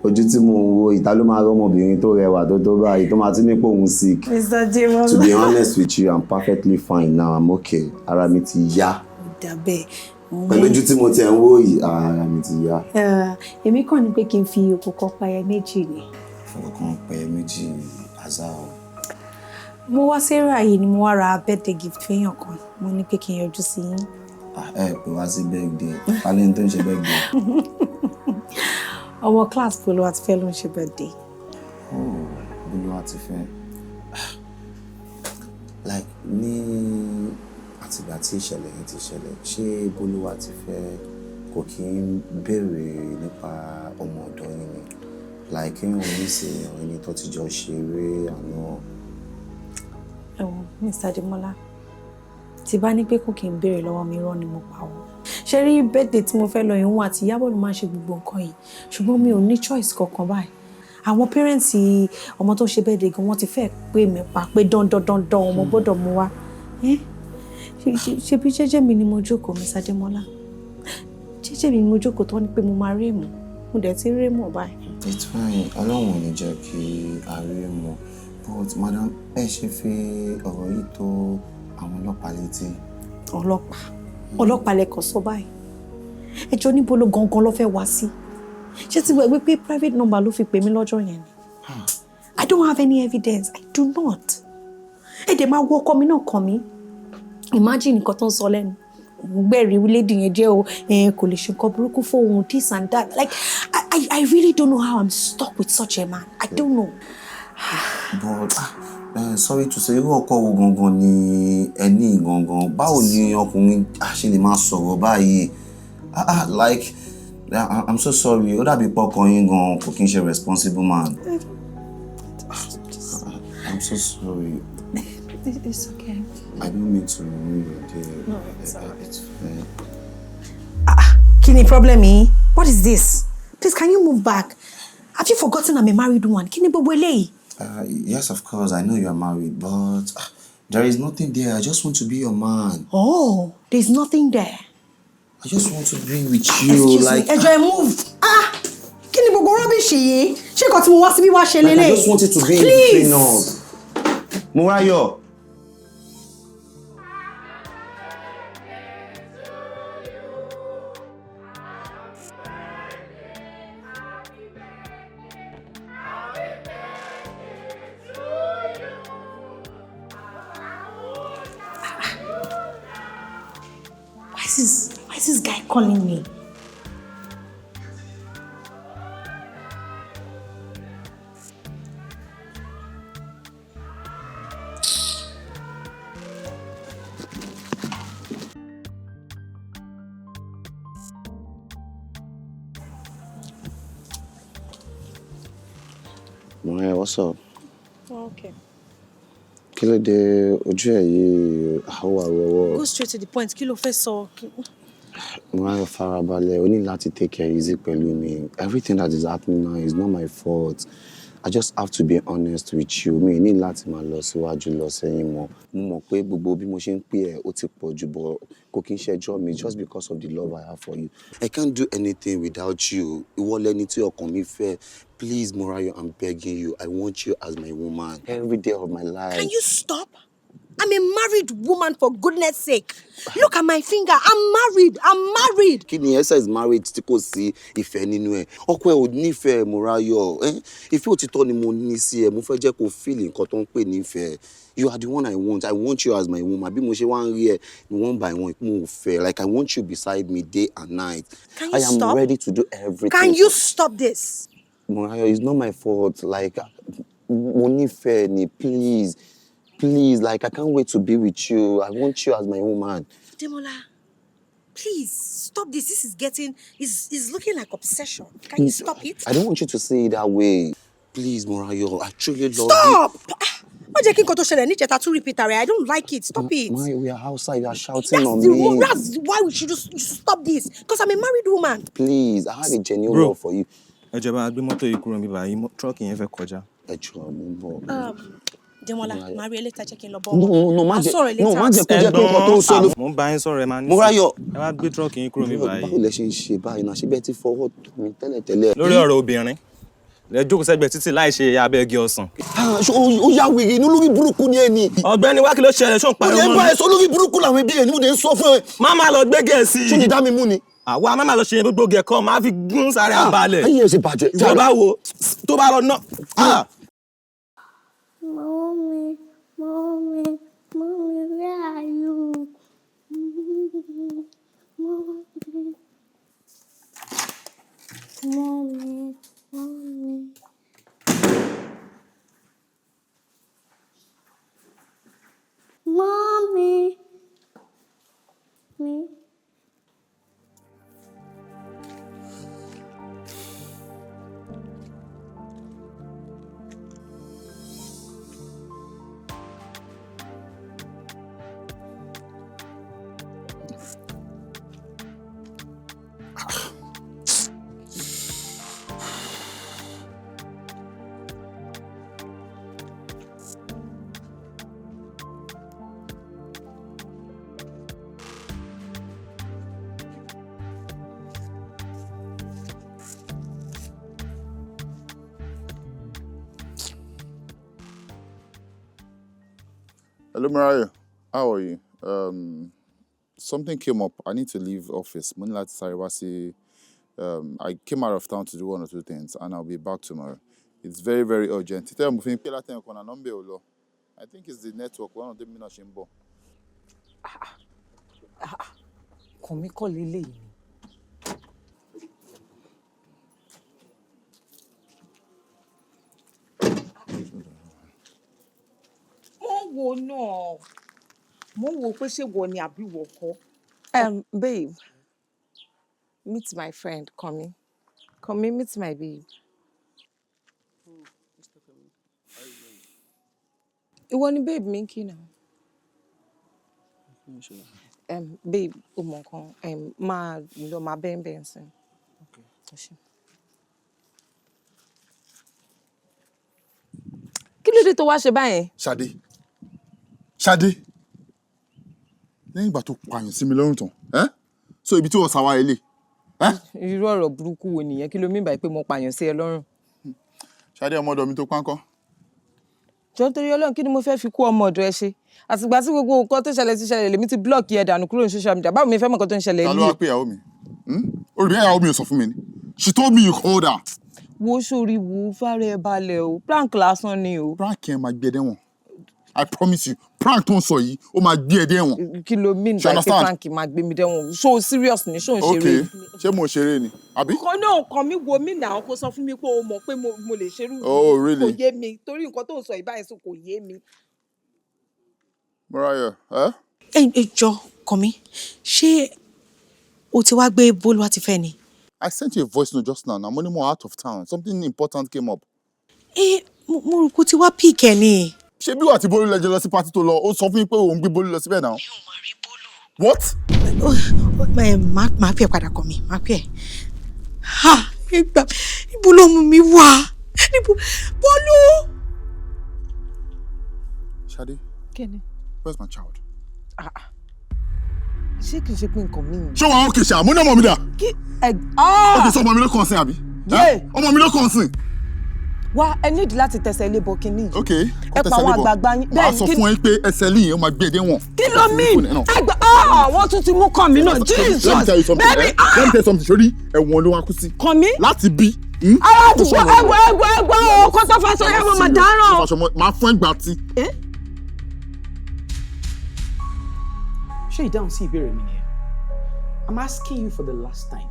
ojú tí mo ń wo ìta ló máa rọ́mọbìnrin tó rẹwà tó báyìí tó máa tún ní pé òun sick. Mr. Ademola. To be honest with you, I'm perfectly fine now. I'm okay. Ara mi ti yá. Dàbẹ̀. Pẹ̀lú ojú tí mo ti ń wò yìí, ara mi ti yá. Èmi kàn ní pé kí n fi òkú kan payẹ méjì ni. Fọkàn payẹ méjì àzá o. Mo wá sí ra yìí ni mo wá ra birthday gift fẹ́yàn kan. Mo ní pé kí n yọjú sí yín. Pé wá sí birthday. Alẹ́ ní tó ń ṣe birthday. Ọmọ class Bolo àti fẹ́ ló ń ṣe birthday. Bolo àti fẹ́. Like ní àtìgbà tí ìṣẹ̀lẹ̀ yẹn ti ṣẹlẹ̀, ṣé Bolo àti fẹ́ kò kí ń béèrè nípa ọmọ ọ̀dọ́ yín ni? Like kéèyàn ní sí ẹni tó ti jọ ṣeré àná. Mr. Ademola, tí bá ní pé kò kí n béèrè lọ́wọ́ mi rọ́ ni mo pa wọ́n. Ṣé rí birthday tí mo fẹ́ lọ yìí wọn àti Ìyábọ̀ ló máa ń ṣe gbogbo nǹkan yìí ṣùgbọ́n mi ò ní choice kankan báyìí. Àwọn parents ọmọ tó ṣe birthday gan wọ́n ti fẹ́ pè mí pa pé dandan ọmọ gbọ́dọ̀ mú wá. Ṣé bí jẹ́jẹ́ mi ni mo jókòó Mr. Ademola? Jẹ́jẹ́ mi ni mo jókòó tó ní pé mo máa rí èmọ̀. Mo dẹ̀ ti rí èmọ̀ báyìí. It's fine. Ọlọ́run ò ní jẹ́ kí a rí èmọ̀. But madam, ẹ ṣe fi ọ̀rọ̀ yìí tó àwọn ọlọ́pàá létí. Ọlọ́pàá lẹ́kọ̀ọ́ sọ báyìí. Ẹjọ́ níbo ló gangan ló fẹ́ wá sí? Ṣé ti gbàgbé pé private number ló fi pè mí lọ́jọ́ yẹn ni? I don't have any evidence. I do not. Ẹ dẹ̀ máa wọ ọkọ mi náà kàn mí. Imagine nǹkan tó ń sọ lẹ́nu. Gbẹ̀rí lady yẹn jẹ́ o, kò lè ṣe nǹkan burúkú fóun, this and that. Like, I really don't know how I'm stuck with such a man. I don't know. But sorry to say, irú ọkọ wo gangan ni ẹni gangan? Báwo ni ọkùnrin ṣe lè máa sọ̀rọ̀ báyìí? Like, I'm so sorry. Ó dàbí pọ́kàn yín gan kò kí n ṣe responsible man. I'm so sorry. It's okay. I don't mean to ruin your day. No, it's alright. It's fine. Kí ni problem yìí? What is this? Please, can you move back? Have you forgotten I'm a married woman? Kí ni gbogbo eléyìí? Yes, of course, I know you are married, but there is nothing there. I just want to be your man. Oh, there's nothing there. I just want to be with you. Excuse like, me, Ejo, move. Kí ni gbogbo rubbish yìí? Ṣé nǹkan tí mo wá síbí wá ṣe lélẹ̀? I just wanted to be in between us. Morayo. Why is this guy calling me? Morayo, what's up? Oh, okay. Kí ló dé ojú ẹ̀ yìí àwọ̀. Go straight to the point. Kí ló fẹ́ sọ? Morayo, farabalẹ̀, o ní láti take care easy pẹ̀lú mi. Everything that is happening now is not my fault. I just have to be honest with you. Mi ní láti máa lọ síwájú lọ sẹ́yìn mọ́. Mo mọ̀ pé gbogbo bí mo ṣe ń pè ẹ́ ó ti pọ̀ jù bọ̀ kò kí n ṣẹjọ́ mi just because of the love I have for you. I can't do anything without you. Ìwọ lẹni tí ọkàn mi fẹ́. Please, Morayo, I'm begging you. I want you as my woman every day of my life. Can you stop? I'm a married woman, for goodness sake. Look at my finger. I'm married. Kí ni ẹ́sẹ̀ is marriage tí kò sí ìfẹ́ nínú ẹ̀? Ọkọ ẹ̀ ò nífẹ̀ẹ́ Morayo. Ìfẹ́ òtítọ́ ni mo ní sí ẹ. Mo fẹ́ jẹ́ kó feel nǹkan tó ń pè nífẹ̀ẹ́. You are the one I want. I want you as my woman. Bí mo ṣe wá ń rí ẹ one by one, mo fẹ́. Like I want you beside me day and night. Can you I am stop? ready to do everything. Can you stop this? Morayo, it's not my fault. Like, mo nífẹ̀ẹ́ ni, please. Please, like, I can't wait to be with you. I want you as my woman. Demola, please stop this. This is getting, is looking like obsession. Can you stop it? I don't want you to say it that way. Please, Morayo, I truly love you. Stop! Má jẹ́ kí nǹkan tó ṣẹlẹ̀ níjẹta tún repeat ara ẹ̀. I don't like it. Stop it. Morayo, we are outside. You are shouting on me. That's why we should just stop this. Because I'm a married woman. Please, I have a genuine love for you. Ẹ jẹ́ bá gbé mọ́tò yìí kúrò níbí báyìí. Truck yẹn fẹ́ kọjá. Ẹ jọ̀ọ́ mo bọ̀. Demola, máa rí ẹ later, jẹ́ kí n lọ bọ́. No, má jẹ́ kó jẹ́ pé nǹkan tó ń sọ ló. Mo ń bá yín sọ̀rọ̀ ẹ máa ní. Morayo. Ẹ wá gbé truck yín kúrò níbí báyìí. Báwo lẹ ṣe ń ṣe báyìí náà? Ṣé bẹ́ẹ̀ ti fọwọ́ tó mi tẹ́lẹ̀tẹ́lẹ̀? Lórí ọ̀rọ̀ obìnrin, lẹ jókòó sẹ́gbẹ̀ẹ́ títì láì ṣe abẹ́gi ọsàn. Ó yá wèrè inú lórí burúkú ni ẹ ni. Ọ̀gbẹ́ni wá kí ló ṣẹlẹ̀ ṣó ń pariwo mọ́ mi. Ó yẹ bá ẹ sọ lórí burúkú làwọn ẹbí ẹ ní mo dé ń sọ fún ẹ. Má máa lọ gbé gẹ̀ẹ́sì. Ṣé ti dá mi mú ni? Àwa má máa lọ ṣe gbogbo gẹ̀ẹ́kọ́ máa fi gún sáré àbálẹ̀. Ayé ẹ ṣe bàjẹ́. Ìwọ bá wo tó bá lọ ná. Mommy, where are you? Mommy. Me. Hello, Morayo. How are you? Something came up. I need to leave office. I came out of town to do one or two things, and I'll be back tomorrow. It's very, very urgent. I think it's the network. One of them not shimbo. Kọ̀mí kọ́ lélẹ́yìí ni. Mo náà. Mo wò pé ṣé wọ ni àbí wọ kọ́. Babe, meet my friend, Kọ̀mí. Kọ̀mí, meet my babe. Ìwọ ni babe mi kí náà. Babe, o mọ nǹkan, máa lọ máa bẹ́ẹ̀ nsìn. Kí ló dé tó wá ṣe báyẹn? Sade. Lẹ́yìn ìgbà tó pààyàn sí mi lọ́rùn tán, So ibi tí wọ́n sáwá ilé. Irú ọ̀rọ̀ burúkú wo nìyẹn? Kí ló mean by pé mo pààyàn sí ẹ lọ́rùn? Ṣadé ọmọ ọ̀dọ̀ mi tó pánkọ́. Jọ̀ọ́ torí Ọlọ́run kí ni mo fẹ́ fi kú ọmọ ọ̀dọ̀ ẹ ṣe? Àtìgbà tí gbogbo nǹkan tó ṣẹlẹ̀ lèmi ti block ẹ dànù kúrò ní social media. Báwo mi fẹ́ mọ̀ nǹkan tó ń ṣẹlẹ̀ Ta ló wá pé ìyàwó mi? Olùbí ìyàwó mi ò sọ fún mi ni. She told me you called her. Wo sórí wo fárẹ̀ balẹ̀ o. Prank lásán ni o. Prank yẹn máa gbé ẹdẹ́wọ̀n. I promise you, prank tó ń sọ yìí, ó máa gbé ẹdẹ́wọ̀n. Kí ló mean by pé prank máa gbé mi dẹ́wọ̀n? So serious ni, ṣó ń ṣeré. Okay, ṣé mo ṣeré ni? Àbí? Kọ́ náà kàn mí wo mí náà kó sọ fún mi pé o mọ̀ pé mo lè ṣerú. Oh, really? Kò yé mi torí nǹkan tó ń sọ ìbáyìí sùn kò yé mi. Morayo, jọ Kànmí, ṣé o ti wá gbé Bólúwa ti fẹ́ ni? I sent you a voice note just now. I'm only more out of town. Something important came up. Mo rò kó ti wá pick ẹ ni. Ṣé bí wà tí Bólú lẹ́jọ́ lọ sí pátí tó lọ, ó sọ fún mi pé òun gbé Bólú lọ síbẹ̀ náà. What? Máa pè padà Kànmí, máa pè. Ha! Ibo ló mú mi wá? Bólú! Sade. Kenny. Where's my child? Ṣé kìí ṣe pé nǹkan mi ni? Ṣé wàá òkè ṣá? Mo ní ọmọ mi dà. Ó ti sọ ọmọ mi ló kàn sí àbí? Ọmọ mi ló kàn sí. Wá ẹ nídìí láti tẹsẹ̀ ilé bọ̀ kínní. Ok, ẹ pa àwọn àgbààgbà yín. Màá sọ fún ẹ pé ẹsẹ̀ lì yẹn ó máa gbé ẹdẹ wọn. Kí ló mean? Wọ́n tún ti mú kàn mí náà. Jesus! Let me tell you something. Let me tell you something. Sori ẹ̀wọ̀n ló wá kú sí. Kàn mí? Láti bí. Ara àdúgbò ẹgbẹ́ o, kó tó faṣọ yẹn mo mà dáràn. Máa fún ẹgbàá tí. Ṣé ìdáhùn sí ìbéèrè mi nìyẹn? I'm asking you for the last time.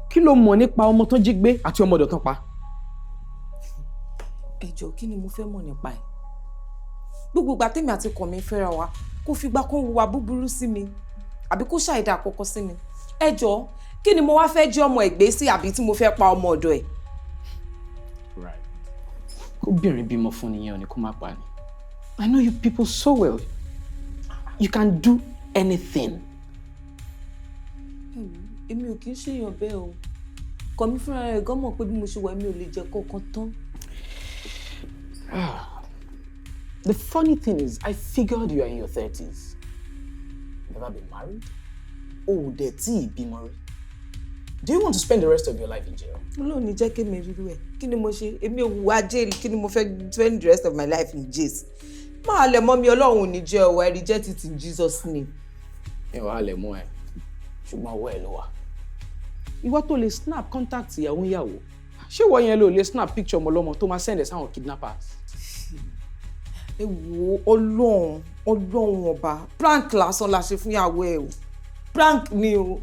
Kí ló mọ̀ nípa ọmọ tó jí gbé àti ọmọ ọ̀dọ̀ tán pa? Ẹ jọ̀ọ́ kí ni mo fẹ́ mọ̀ nípa ẹ̀? Gbogbo ìgbà tèmi àti Kànmí fẹ́ra wa kó fìgbà kan hùwà búburú sí mi àbí kó ṣàìdá àkọ́kọ́ sí mi. Ẹ jọ̀ọ́ kí ni mo wá fẹ́ jí ọmọ ẹ̀gbé sí àbí tí mo fẹ́ pa ọmọ ọ̀dọ̀ ẹ̀? Right. Kóbìnrin bímọ fún nìyẹn ò ní kó má pa ni. I know you people so well. You can do anything. Èmi ò kì í ṣèyàn bẹ́ẹ̀ o. Kànmí fúnra rẹ̀ gan mọ̀ pé bí mo ṣe wà mi ò lè jẹ kankan tán. The funny thing is, I figured you are in your 30s. Never been married? Oh, dẹ̀ tí ìbímọ rí. Do you want to spend the rest of your life in jail? Ọlọ́run ní jẹ́ kémi rírú ẹ̀. Kí ni mo ṣe? Èmi ò wá jail. Kí ni mo fẹ́ spend the rest of my life in jail? Máa lẹ̀ mọ́ mi Ọlọ́run ò ní jẹ́ o. I reject it in Jesus' name. Ẹ wàá lẹ̀ mọ́ ẹ, ṣùgbọ́n ọwọ́ ẹ ló wà. Ìwọ tó lè snap contact ìyàwó ìyàwó. Ṣé ìwọ yẹn ló lè snap picture ọmọ ọlọ́mọ tó máa send ẹ̀ sáwọn kidnappers? Ẹ wo Ọlọ́run ọba. Prank lásán la ṣe fún ìyàwó ẹ o. Prank ni o.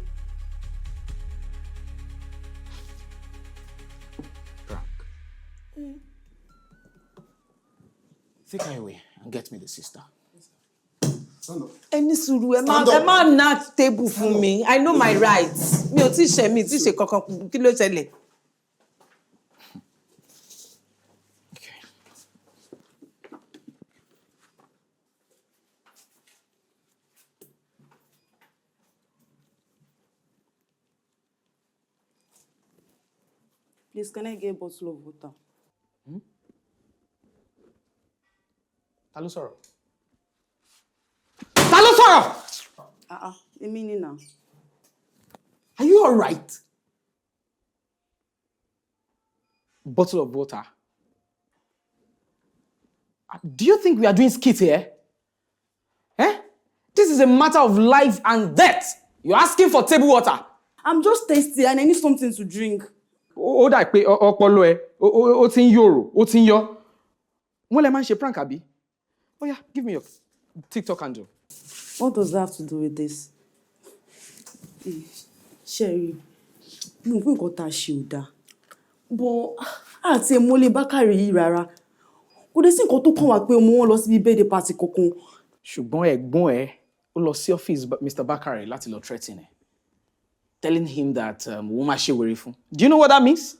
Take her away and get me the sister. Ẹ ní sùúrù ẹ má ná table fún mi. I know my rights. Mi ò tí ṣe mi tí ṣe kankan kí ló ṣẹlẹ̀. Please, can I get a bottle of water? Ta ló sọ̀rọ̀? Ta ló sọ̀rọ̀? Èmi ni now. Are you all right? Bottle of water. Do you think we are doing skit here? This is a matter of life and death. You're asking for table water. I'm just thirsty and I need something to drink. Ó dà pé ọpọlọ ẹ ó ti ń yòrò, ó ti ń yọ. Wọ́n lè máa ń ṣe prank àbí? Oh yeah, give me your TikTok handle. What does that have to do with this? Sherry, mo fún nǹkan tá a ṣe ò dáa. But àti Olakanmi Bakare yìí rárá. Kò dé sí nǹkan tó kàn wá pé ọmọ wọn lọ síbi birthday party kankan. Ṣùgbọ́n ẹ̀gbọ́n ẹ̀ ó lọ sí ọ́fíìsì Mr. Bakare láti lọ threaten ẹ̀. Telling him that wọ́n máa ṣe wèrè fún. Do you know what that means?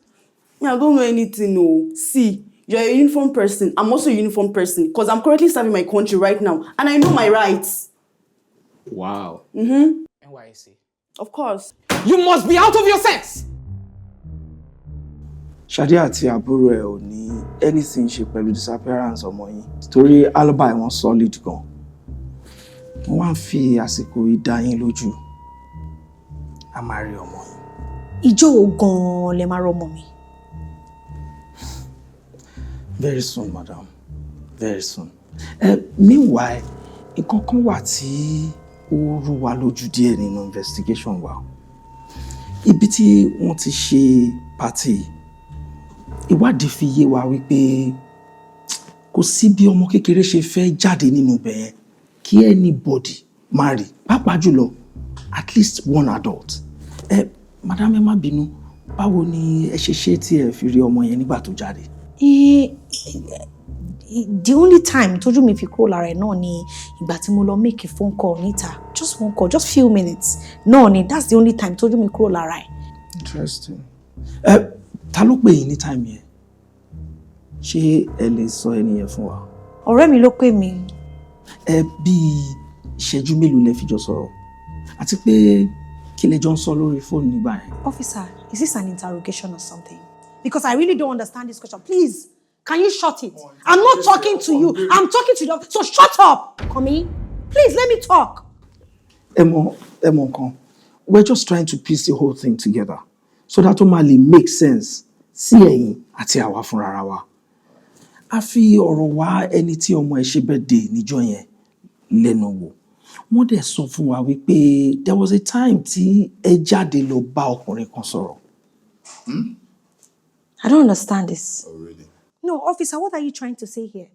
I don't know anything, no. See, you're a uniform person. I'm also a uniform person because I'm currently serving my country right now and I know my rights. Wow. NYSC. Of course. You must be out of your sense. Sade àti àbúrò ẹ̀ ò ní anything ṣe pẹ̀lú disappearance ọmọ yín torí alibi wọn solid gan. Wọ́n wá ń fi àsìkò ìdá yín lójú. a máa rí ọmọ yín. Ìjọ́ wo gan-an lẹ máa rọ́mọ mi? Very soon, madam. Very soon. Meanwhile, nǹkan kan wà tí ó rú wa lójú díẹ̀ nínú investigation wa. Ibi tí wọ́n ti ṣe party, ìwádìí fi yé wa wípé kò sí bí ọmọ kékeré ṣe fẹ́ jáde nínú bẹ́ẹ̀ kí anybody marry, pàápàá jùlọ at least one adult. Madam ẹ má bínú, báwo ni ẹ ṣe ṣe tí ẹ fi rí ọmọ yẹn nígbà tó jáde? The only time tójú mi fi kúrò lára ẹ̀ náà ni ìgbà tí mo lọ make a phone call níta. Just one call, just few minutes. No, that's the only time tójú mi kúrò lára ẹ̀. Interesting. Ta ló pè yín ní time yẹn? Ṣé ẹ lè sọ ẹni yẹn fún wa? Ọ̀rẹ́ mi ló pè mí. Bí ìṣẹ́jú mélòó lẹ fi jọ sọ̀rọ̀? Àti pé kí lẹ jọ ń sọ lórí fóònù nígbà yẹn? Officer, is this an interrogation or something? Because I really don't understand this question. Please, can you shut it? I'm not talking to you. I'm talking to you. So shut up. Komi, please let me talk. Emo nǹkan. We're just trying to piece the whole thing together so that ó máa lè make sense sí ẹ̀yin àti àwa fúnra wa. A fi ọ̀rọ̀ wá ẹni tí ọmọ ẹ̀ ṣe birthday níjọ́ yẹn lẹ́nu wò. Wọ́n dẹ̀ sọ fún wa wípé there was a time tí ẹ jáde lọ bá ọkùnrin kan sọ̀rọ̀. I don't understand this. Oh, really? No, officer, what are you trying to say here?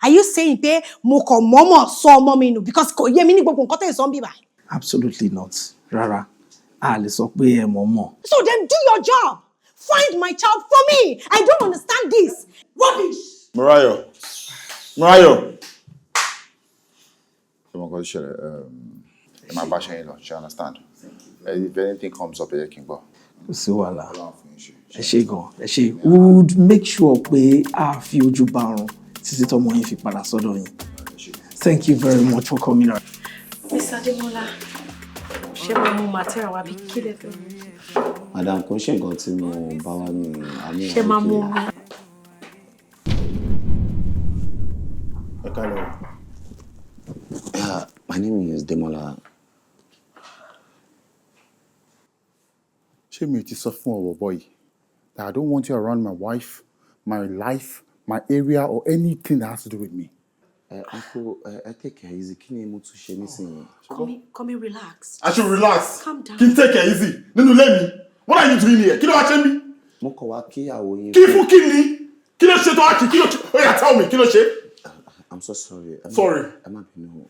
Are you saying pé mo kàn mọ́mọ́ sọ ọmọ mi nù because kò yé mi ní gbogbo nǹkan tẹ́ ẹ̀ sọ ń bí báyìí? Absolutely not. Rárá. A lè sọ pé ẹ mọ̀. So then do your job. Find my child for me. I don't understand this. Rubbish. Morayo. My BASHIR, you understand? If anything comes up, you can go. Sí wàhálà. Ẹ ṣé gan. Ẹ ṣé. We would make sure pé a fi ojú bá ọrùn títí tọ́mọ yín fi padà sọ́dọ̀ yín. Thank you very much for coming out. Mr. Ademola, ṣé mo mú material wá bí kílẹ̀ fẹ́? Madam, kò ṣe nǹkan tí mo bá wá ní àmì. Ṣé máa mú mi? My name is Demola. Ṣé mi ò ti sọ fún ọ̀rọ̀ boy that I don't want you around my wife, my life, my area, or anything that has to do with me? Uncle, take it easy. Kí ni mo tún ṣe nísìnyí? Come relax. I should relax. Calm down. Can you take it easy? Nínú ilé mi. What are you doing here? Kí ló wá ṣe mí? Mo kàn wá kíyàwó yín. Kí fún kí ni? Kí ló ṣe tó wá kí? Kí ló ṣe? Oh yeah, tell me. Kí ló ṣe? I'm so sorry. Sorry. Ẹ má bínú.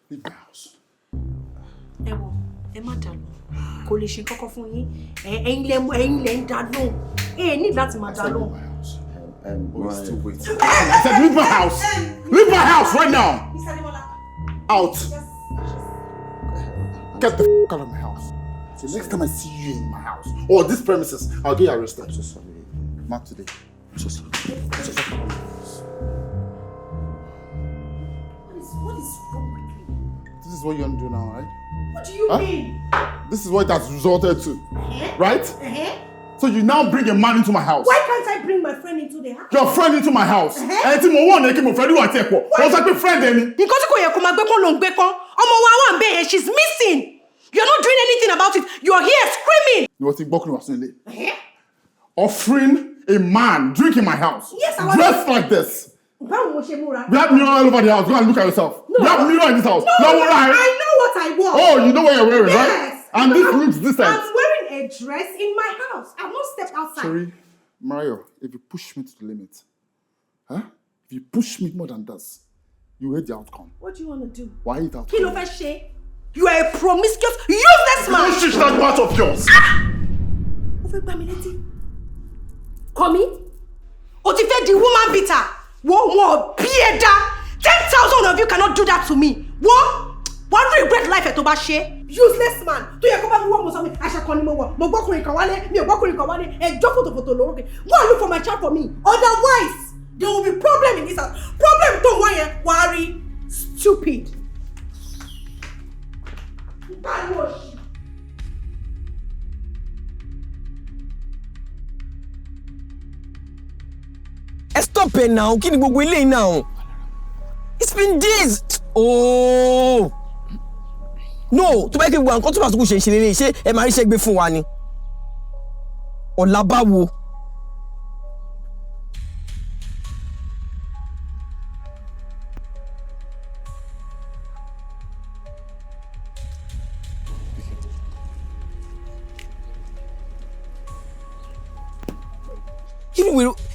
Leave my house. Ẹ wò, ẹ má dà lóhùn. Kò lè ṣe kọ́kọ́ fún yín. Ẹ̀yin lẹ ń dá lóhùn. Ní láti máa dá lóhùn. Still waiting. I said leave my house. Leave my house right now. Out. Get the f*** out of my house. So next time I see you in my house or this premises, I'll get you arrested. I'm so sorry. Not today. I'm so sorry. What is wrong with you? This is what you want to do now, right? What do you mean? This is what it has resulted to, right? So you now bring a man into my house. Why can't I bring my friend into the house? Your friend into my house. And tí mo wọ́n ní kí mo friend wà tí ẹ pọ̀. Wọ́n sọ pé friend ẹni. Nǹkan tí kò yẹ kó máa gbé kán ló ń gbé kán. Ọmọ wa wà ń bẹ̀ yẹn, she's missing. You're not doing anything about it. You're here screaming. Ìwọ ti gbọ́kùnrin wá sí ilé. Offering a man drink in my house. Yes, I want dressed like this. Báwo mo ṣe múra? We have mirror all over the house. Go and look at yourself. No, we have mirror in this house. No, what I know what I want. Oh, you know what you're wearing, yes. right? And this looks decent. I'm wearing a dress in my house. I've not stepped outside. Sorry, Morayo, if you push me to the limit, if you push me more than this, you hate the outcome. What do you want to do? Why is that? Kí ló fẹ́ ṣe? You are a promiscuous, useless man. Don't shit that mouth of yours. Ó fẹ́ gbá mi létí. Komi, ó ti fẹ́ di woman beater. Wọ́n bí ẹ dá. 10,000 of you cannot do that to me. Wọ́n regret life ẹ̀ tó bá ṣe. Useless man. Tó yẹ kó bá mi wọ́n mo sọ mi, aṣọ kan ni mo wọ̀. Mo gbọ́kùnrin kan wálé, mi ò gbọ́kùnrin kan wálé. Ẹjọ́ fòtòfòtò lórókè. Go and look for my child for me. Otherwise, there will be problem in this house. Problem tó wọ́n yẹn, wàá rí stupid. Stop it now. Kí ni gbogbo eléyìí now? It's been days. Oh. No, tó bá yẹ kí gbogbo nǹkan tó bá tó kù ṣe ń ṣe lélẹ̀ ṣé ẹ máa ríṣẹ́ gbé fún wa ni? Ọ̀la báwo?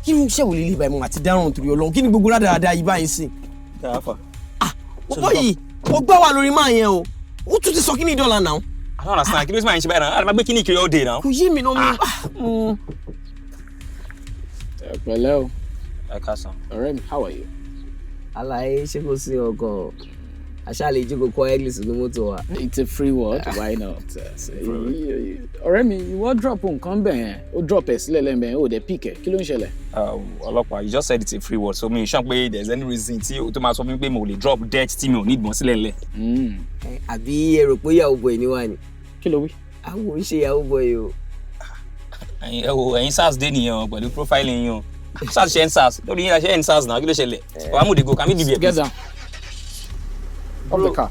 Kí ni iṣẹ́ wò lè lè báyìí mo àti dáràn torí Ọlọ́run kí ni gbogbo rádaràda yìí báyìí sí? Dáàfà. Ọ̀pọ̀ yìí ó gbá wa lórí máa yẹn o ó tún ti sọ kí ni $1 náà. I don't understand. Kí ló ti máa ń ṣe báyìí náà? Àdàbà gbé kí ni kiri all day náà. Kò yé mi náà ẹ pẹ̀lẹ́ o. Ẹ káàsán. Ọ̀rẹ́ mi, how are you? Àlàyé ṣé kò sí ọkọ àṣàlẹ̀ ìjókòó kọ́ English ní mọ́tò wa. It's a free word, why not? Ọ̀rẹ́ mi, ìwọ drop nǹkan bẹ̀ yẹn, ó drop ẹ̀ sílẹ̀ lẹ́mẹ̀ yẹn, ó dẹ̀ pick ẹ̀, kí ló ń ṣẹlẹ̀? Ọlọ́pàá, you just said it's a free word, so mi ò sure pé there's any reason tí o tó máa sọ fún mi pé mo lè drop debt tí mi ò ní ìgbọ̀n sílẹ̀ lẹ̀. Àbí ẹ rò pé yahoo boy ni wà ni? Kí ló wí? Àwọn ò ń ṣe yahoo boy o. Ẹ̀yin SARS dé nìyẹn pẹ̀lú profile yín o. SARS ṣe ń SARS, lórí yín ṣe ń SARS náà, kí ló ṣẹlẹ̀? Ọ̀hámùdégò, can we leave here? Get down. Off the car.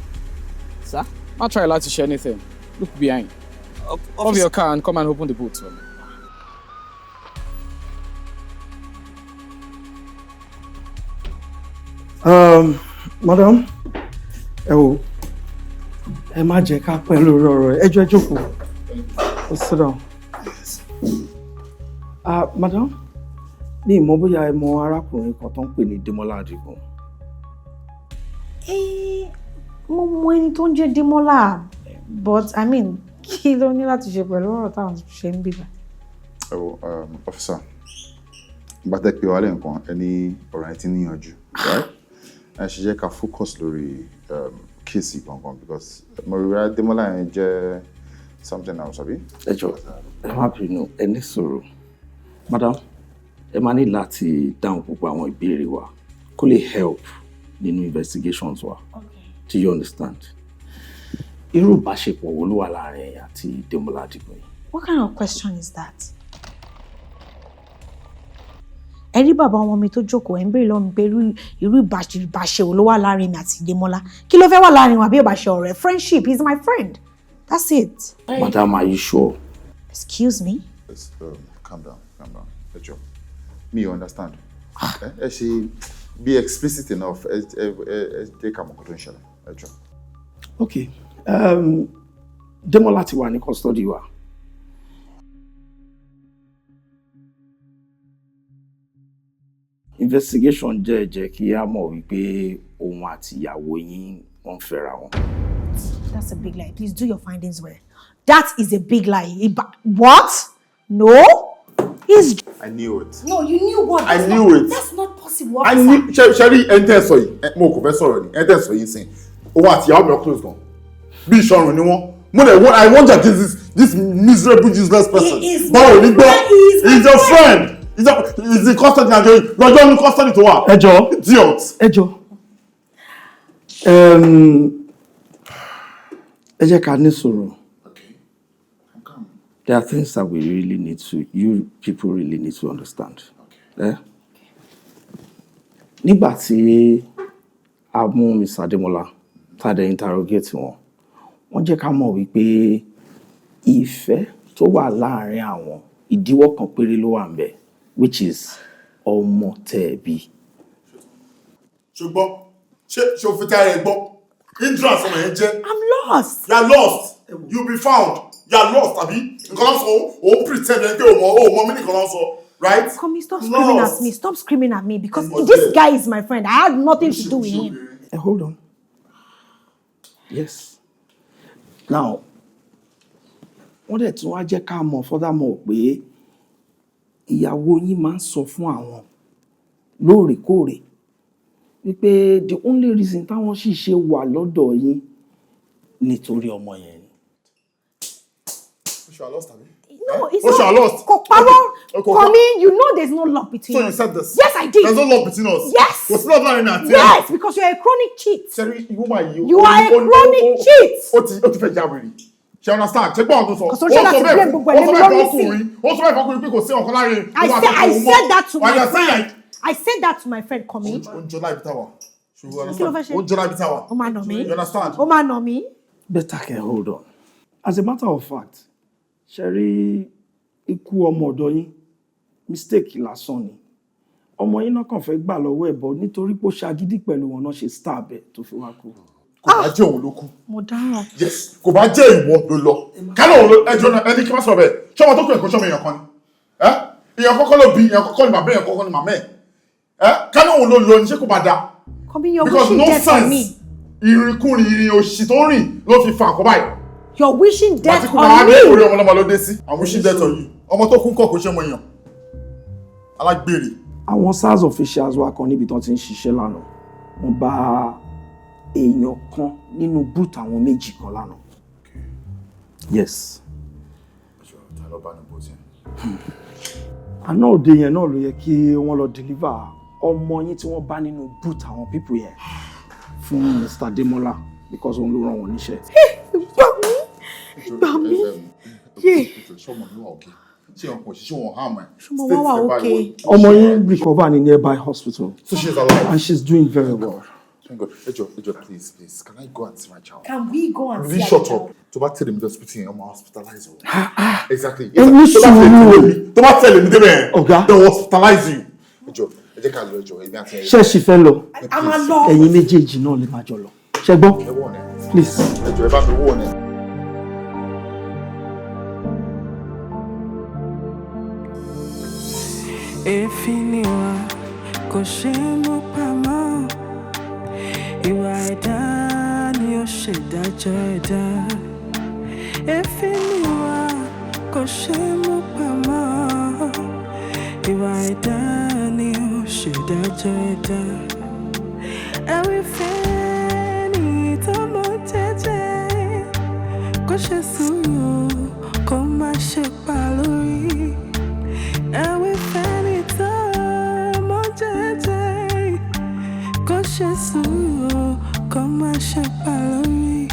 Sir? I'll try not to share anything. Look behind. Off your car and come and open the boot for me. Madam, ẹ má jẹ́ ká pẹ́ lórí ọ̀rọ̀ ẹ jọ̀ọ́ ẹ jókòó. Sit down. Madam, ní ìmọ̀ bóyá ẹ mọ arákùnrin kan tó ń pè ní Démọ́lá Adigun. Mo mọ ẹni tó ń jẹ́ Démọ́lá, but I mean, kí ló ní láti ṣe pẹ̀lú ọ̀rọ̀ táwọn ṣe ń bíbá? Officer, bá tẹ́ pé wálé nǹkan ẹni ọ̀rọ̀ ẹ ti níyànjú, right? Ẹ ṣe jẹ́ ká focus lórí kéèsì gangan because mo rí ra Démọ́lá yẹn jẹ́ something else, àbí? Ẹ jọ̀ọ́, ẹ má bínú, ẹ ní sùúrù. Madam, ẹ máa ní láti dáhùn púpọ̀ àwọn ìbéèrè wa kó lè help nínú investigations wa. Do you understand? Irú ìbáṣepọ̀ wo ló wà láàrin ẹ̀yin àti Démọ́lá Adigun yìí? What kind of question is that? Ẹ rí bàbá ọmọ mi tó jókòó ẹ̀ ń béèrè lọ́wọ́ mi pé irú ìbáṣe wo ló wà láàrin mi àti Démọ́lá. Kí ló fẹ́ wà láàrin wa bí ìbáṣe ọ̀rẹ́? Friendship, he's my friend. That's it. Madam, are you sure? Excuse me? Yes, calm down. Ẹ jọ̀ọ́, me understand. Ẹ ṣe be explicit enough. Ẹ jẹ́ ká mọ̀ kó tó ń ṣẹlẹ̀. Ẹ jọ̀ọ́. Okay. Démọ́lá ti wà ní custody wa. Investigation jẹ́ kí a mọ̀ wípé òun àti ìyàwó yín wọ́n fẹ́ra wọn. That's a big lie. Please do your findings well. That is a big lie. What? No? I knew it. No, you knew what? I knew it. That's not possible. I knew. Sherry, enter so yìí. Mo kò fẹ́ sọ̀rọ̀ ni. Enter so yìí sìn. Òun àti ìyàwó mi close gan. Bí ìṣọ̀run ni wọ́n. I want to get this miserable useless person. He is Báwo ni gbọ́? He's your friend. He's in custody now. Lọ́jọ́ ní custody tó wà. Ẹ jọ̀ọ́. Idiot. Ẹ jọ̀ọ́. Ẹ jẹ́ ká ní sùúrù. There are things that you people really need to understand. Okay. Nígbà tí a mú Mr. Démọ́lá, tá a dẹ̀ interrogate wọn, wọ́n jẹ́ ká mọ̀ wípé ìfẹ́ tó wà láàárín àwọn ìdíwọ́ kan péré ló wà ńbẹ̀, which is ọmọ tẹ̀bí. Ṣùgbọ́n ṣé o fi tẹ́ ẹ gbọ́? Hindrance ọmọ yẹn jẹ́. I'm lost. You are lost. You'll be found. You are lost, àbí? Nǹkan náà sọ, o pretend ẹ pé o mọ mí nìkan náà sọ, right? Come, stop screaming at me. Stop screaming at me because this guy is my friend. I had nothing to do with him. Hold on. Yes. Now, wọ́n dẹ̀ tún wá jẹ́ ká mọ̀ furthermore pé ìyàwó yín máa ń sọ fún àwọn lóòrèkóòrè wípé the only reason táwọn sì ṣe wà lọ́dọ̀ yín nítorí ọmọ yẹn ni. You are lost, abi? No, it's not. You are lost. Komi, you know there's no love between us. So you said this? Yes, I did. There's no love between us? Yes. What's love like that? Yes, because you're a chronic cheat. Sherry, you are a chronic cheat. O ti fẹ́ jáwèrè. She understand? Ṣé gbọ́n tó sọ? Kò sọ ṣe láti blame gbogbo ẹni lórí sí. Ó sọ bẹ́ẹ̀ fọkùnrin pé kò sí ọ̀kan láàrin. I said that to my friend. I said that to my friend Komi. Ó ń jọlá ibi táwa. Kí ló fẹ́ ṣe? Ó ń jọlá ibi táwa. Ó máa nà mí. You understand? Ó máa nà mí. better can hold on. As a matter of fact, Sherry ikú ọmọ ọ̀dọ̀ yín mistake lásán ni. Ọmọ yín náà kàn fẹ́ gbà lọ́wọ́ ẹ̀ bọ̀ nítorí pé ó ṣagídí pẹ̀lú wọn náà ṣe star bẹ̀ tó fi wá kú. Kò bá jẹ́ òun ló kú. Mo dáràn. Yes, kò bá jẹ́ ìwọ ló lọ. Kálọ̀ òun ló ẹjọ́ náà ẹni kí wọ́n sọ bẹ́ẹ̀. Ṣé ọmọ tó kú ẹ̀kọ́ ṣọ́mọ èèyàn kan ni? Èèyàn kọ́kọ́ ló bí, èèyàn kọ́kọ́ ni bàbá, èèyàn kọ́kọ́ ni màmá ẹ̀. Kálọ̀ òun ló lọ ní ṣé kò bá da? Because no sense ìrìnkúrìn ìrìn òṣì tó rìn ló fi fa àkọ́bá yìí. You're wishing death on me. Àti kò máa dé orí ọmọ lọ́mọ ló dé sí. I'm wishing death on you. Ọmọ tó kún kọ̀ kò ṣe ọmọ èèyàn. Alágbèrè. Àwọn SARS officials wa kan níbi tán ti ń ṣiṣẹ́ lánàá. Wọ́n bá èèyàn kan nínú boot àwọn méjì kan lánàá. Yes. Àná òde yẹn náà ló yẹ kí wọ́n lọ deliver ọmọ yín tí wọ́n bá nínú boot àwọn people yẹn fún Mr. Demola because òun ló rán wọn níṣẹ́. Gbà mí. Ṣọmọ ló wà òkè. Ṣé ọkọ̀ òṣìṣẹ́ wọn hàn mọ́ ẹ̀? Ṣọmọ wá wà òkè. Ọmọ yín recover ní nearby hospital. So she's alive. And she's doing very well. Thank God. Ejo, please. Can I go and see my child? Can we go and see Please our shut child? up. To back tell him the hospital, I'm hospitalize you. Exactly. Ẹni sùúrù. To back tell him the Ọ̀gá. they will hospitalize you. Ejo, ẹ jẹ́ ká lọ Ejo. Èmi àti ẹ. Ṣé ṣì fẹ́ lọ? I'm alone. Ẹ̀yin méjèèjì náà lè máa jọ lọ. Ṣé gbọ́? Please. Ejo, ẹ bá mi wò ni. Efiniwa kò ṣe mú pamọ́, ìwà ẹ̀dá ni ó ṣèdájọ́ ẹ̀dá. Efiniwa kò ṣe mú pamọ́, ìwà ẹ̀dá ni ó ṣèdájọ́ ẹ̀dá. Ẹ̀wífẹ́ ni tó mọ jẹ́jẹ́, kò ṣe sùúrù kó má ṣe pa lórí. Ẹ̀wífẹ́ ṣe sùúrù kó má ṣe pa lórí.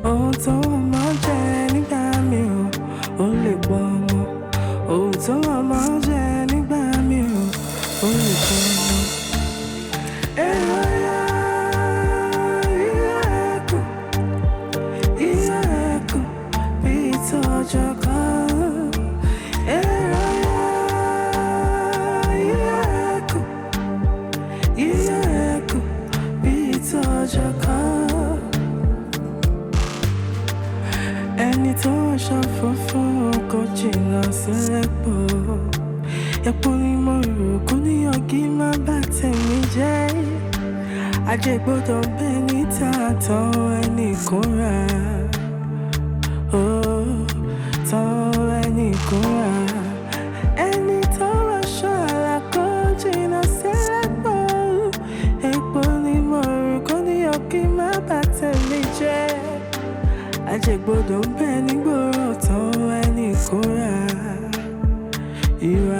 Ohun tó wọ́n máa jẹ nígbà mìíràn ó lè pọ̀ ọmọ. Ohun tó wọ́n máa jẹ nígbà mìíràn ó lè pọ̀ ọmọ. Èrò ya Yiyo Ekun bí ìtọ́jọ́ kan. Èrò ya Yiyo Ekun bí ìtọ́jọ́ kan. Ẹni tó ń ṣàfọ́fọ́ kò jìnnà sílẹ̀ pọ̀. Ẹ̀pọ̀ ni mo rò kó níyàn kí má bà tèmi jẹ́. Àjẹgbọ́dọ̀ bẹ́ẹ̀ níta tán ẹnì kóra. Tán ẹnì kóra. Ẹni tó wáṣọ àlàkò jìnnà sílẹ̀ pọ̀. Ẹ̀pọ̀ ni mo rò kó níyàn kí má bà tèmi jẹ́. Àjẹgbọ́dọ̀ bẹ́ẹ̀ nígboro tán ẹnì kóra. Ìwà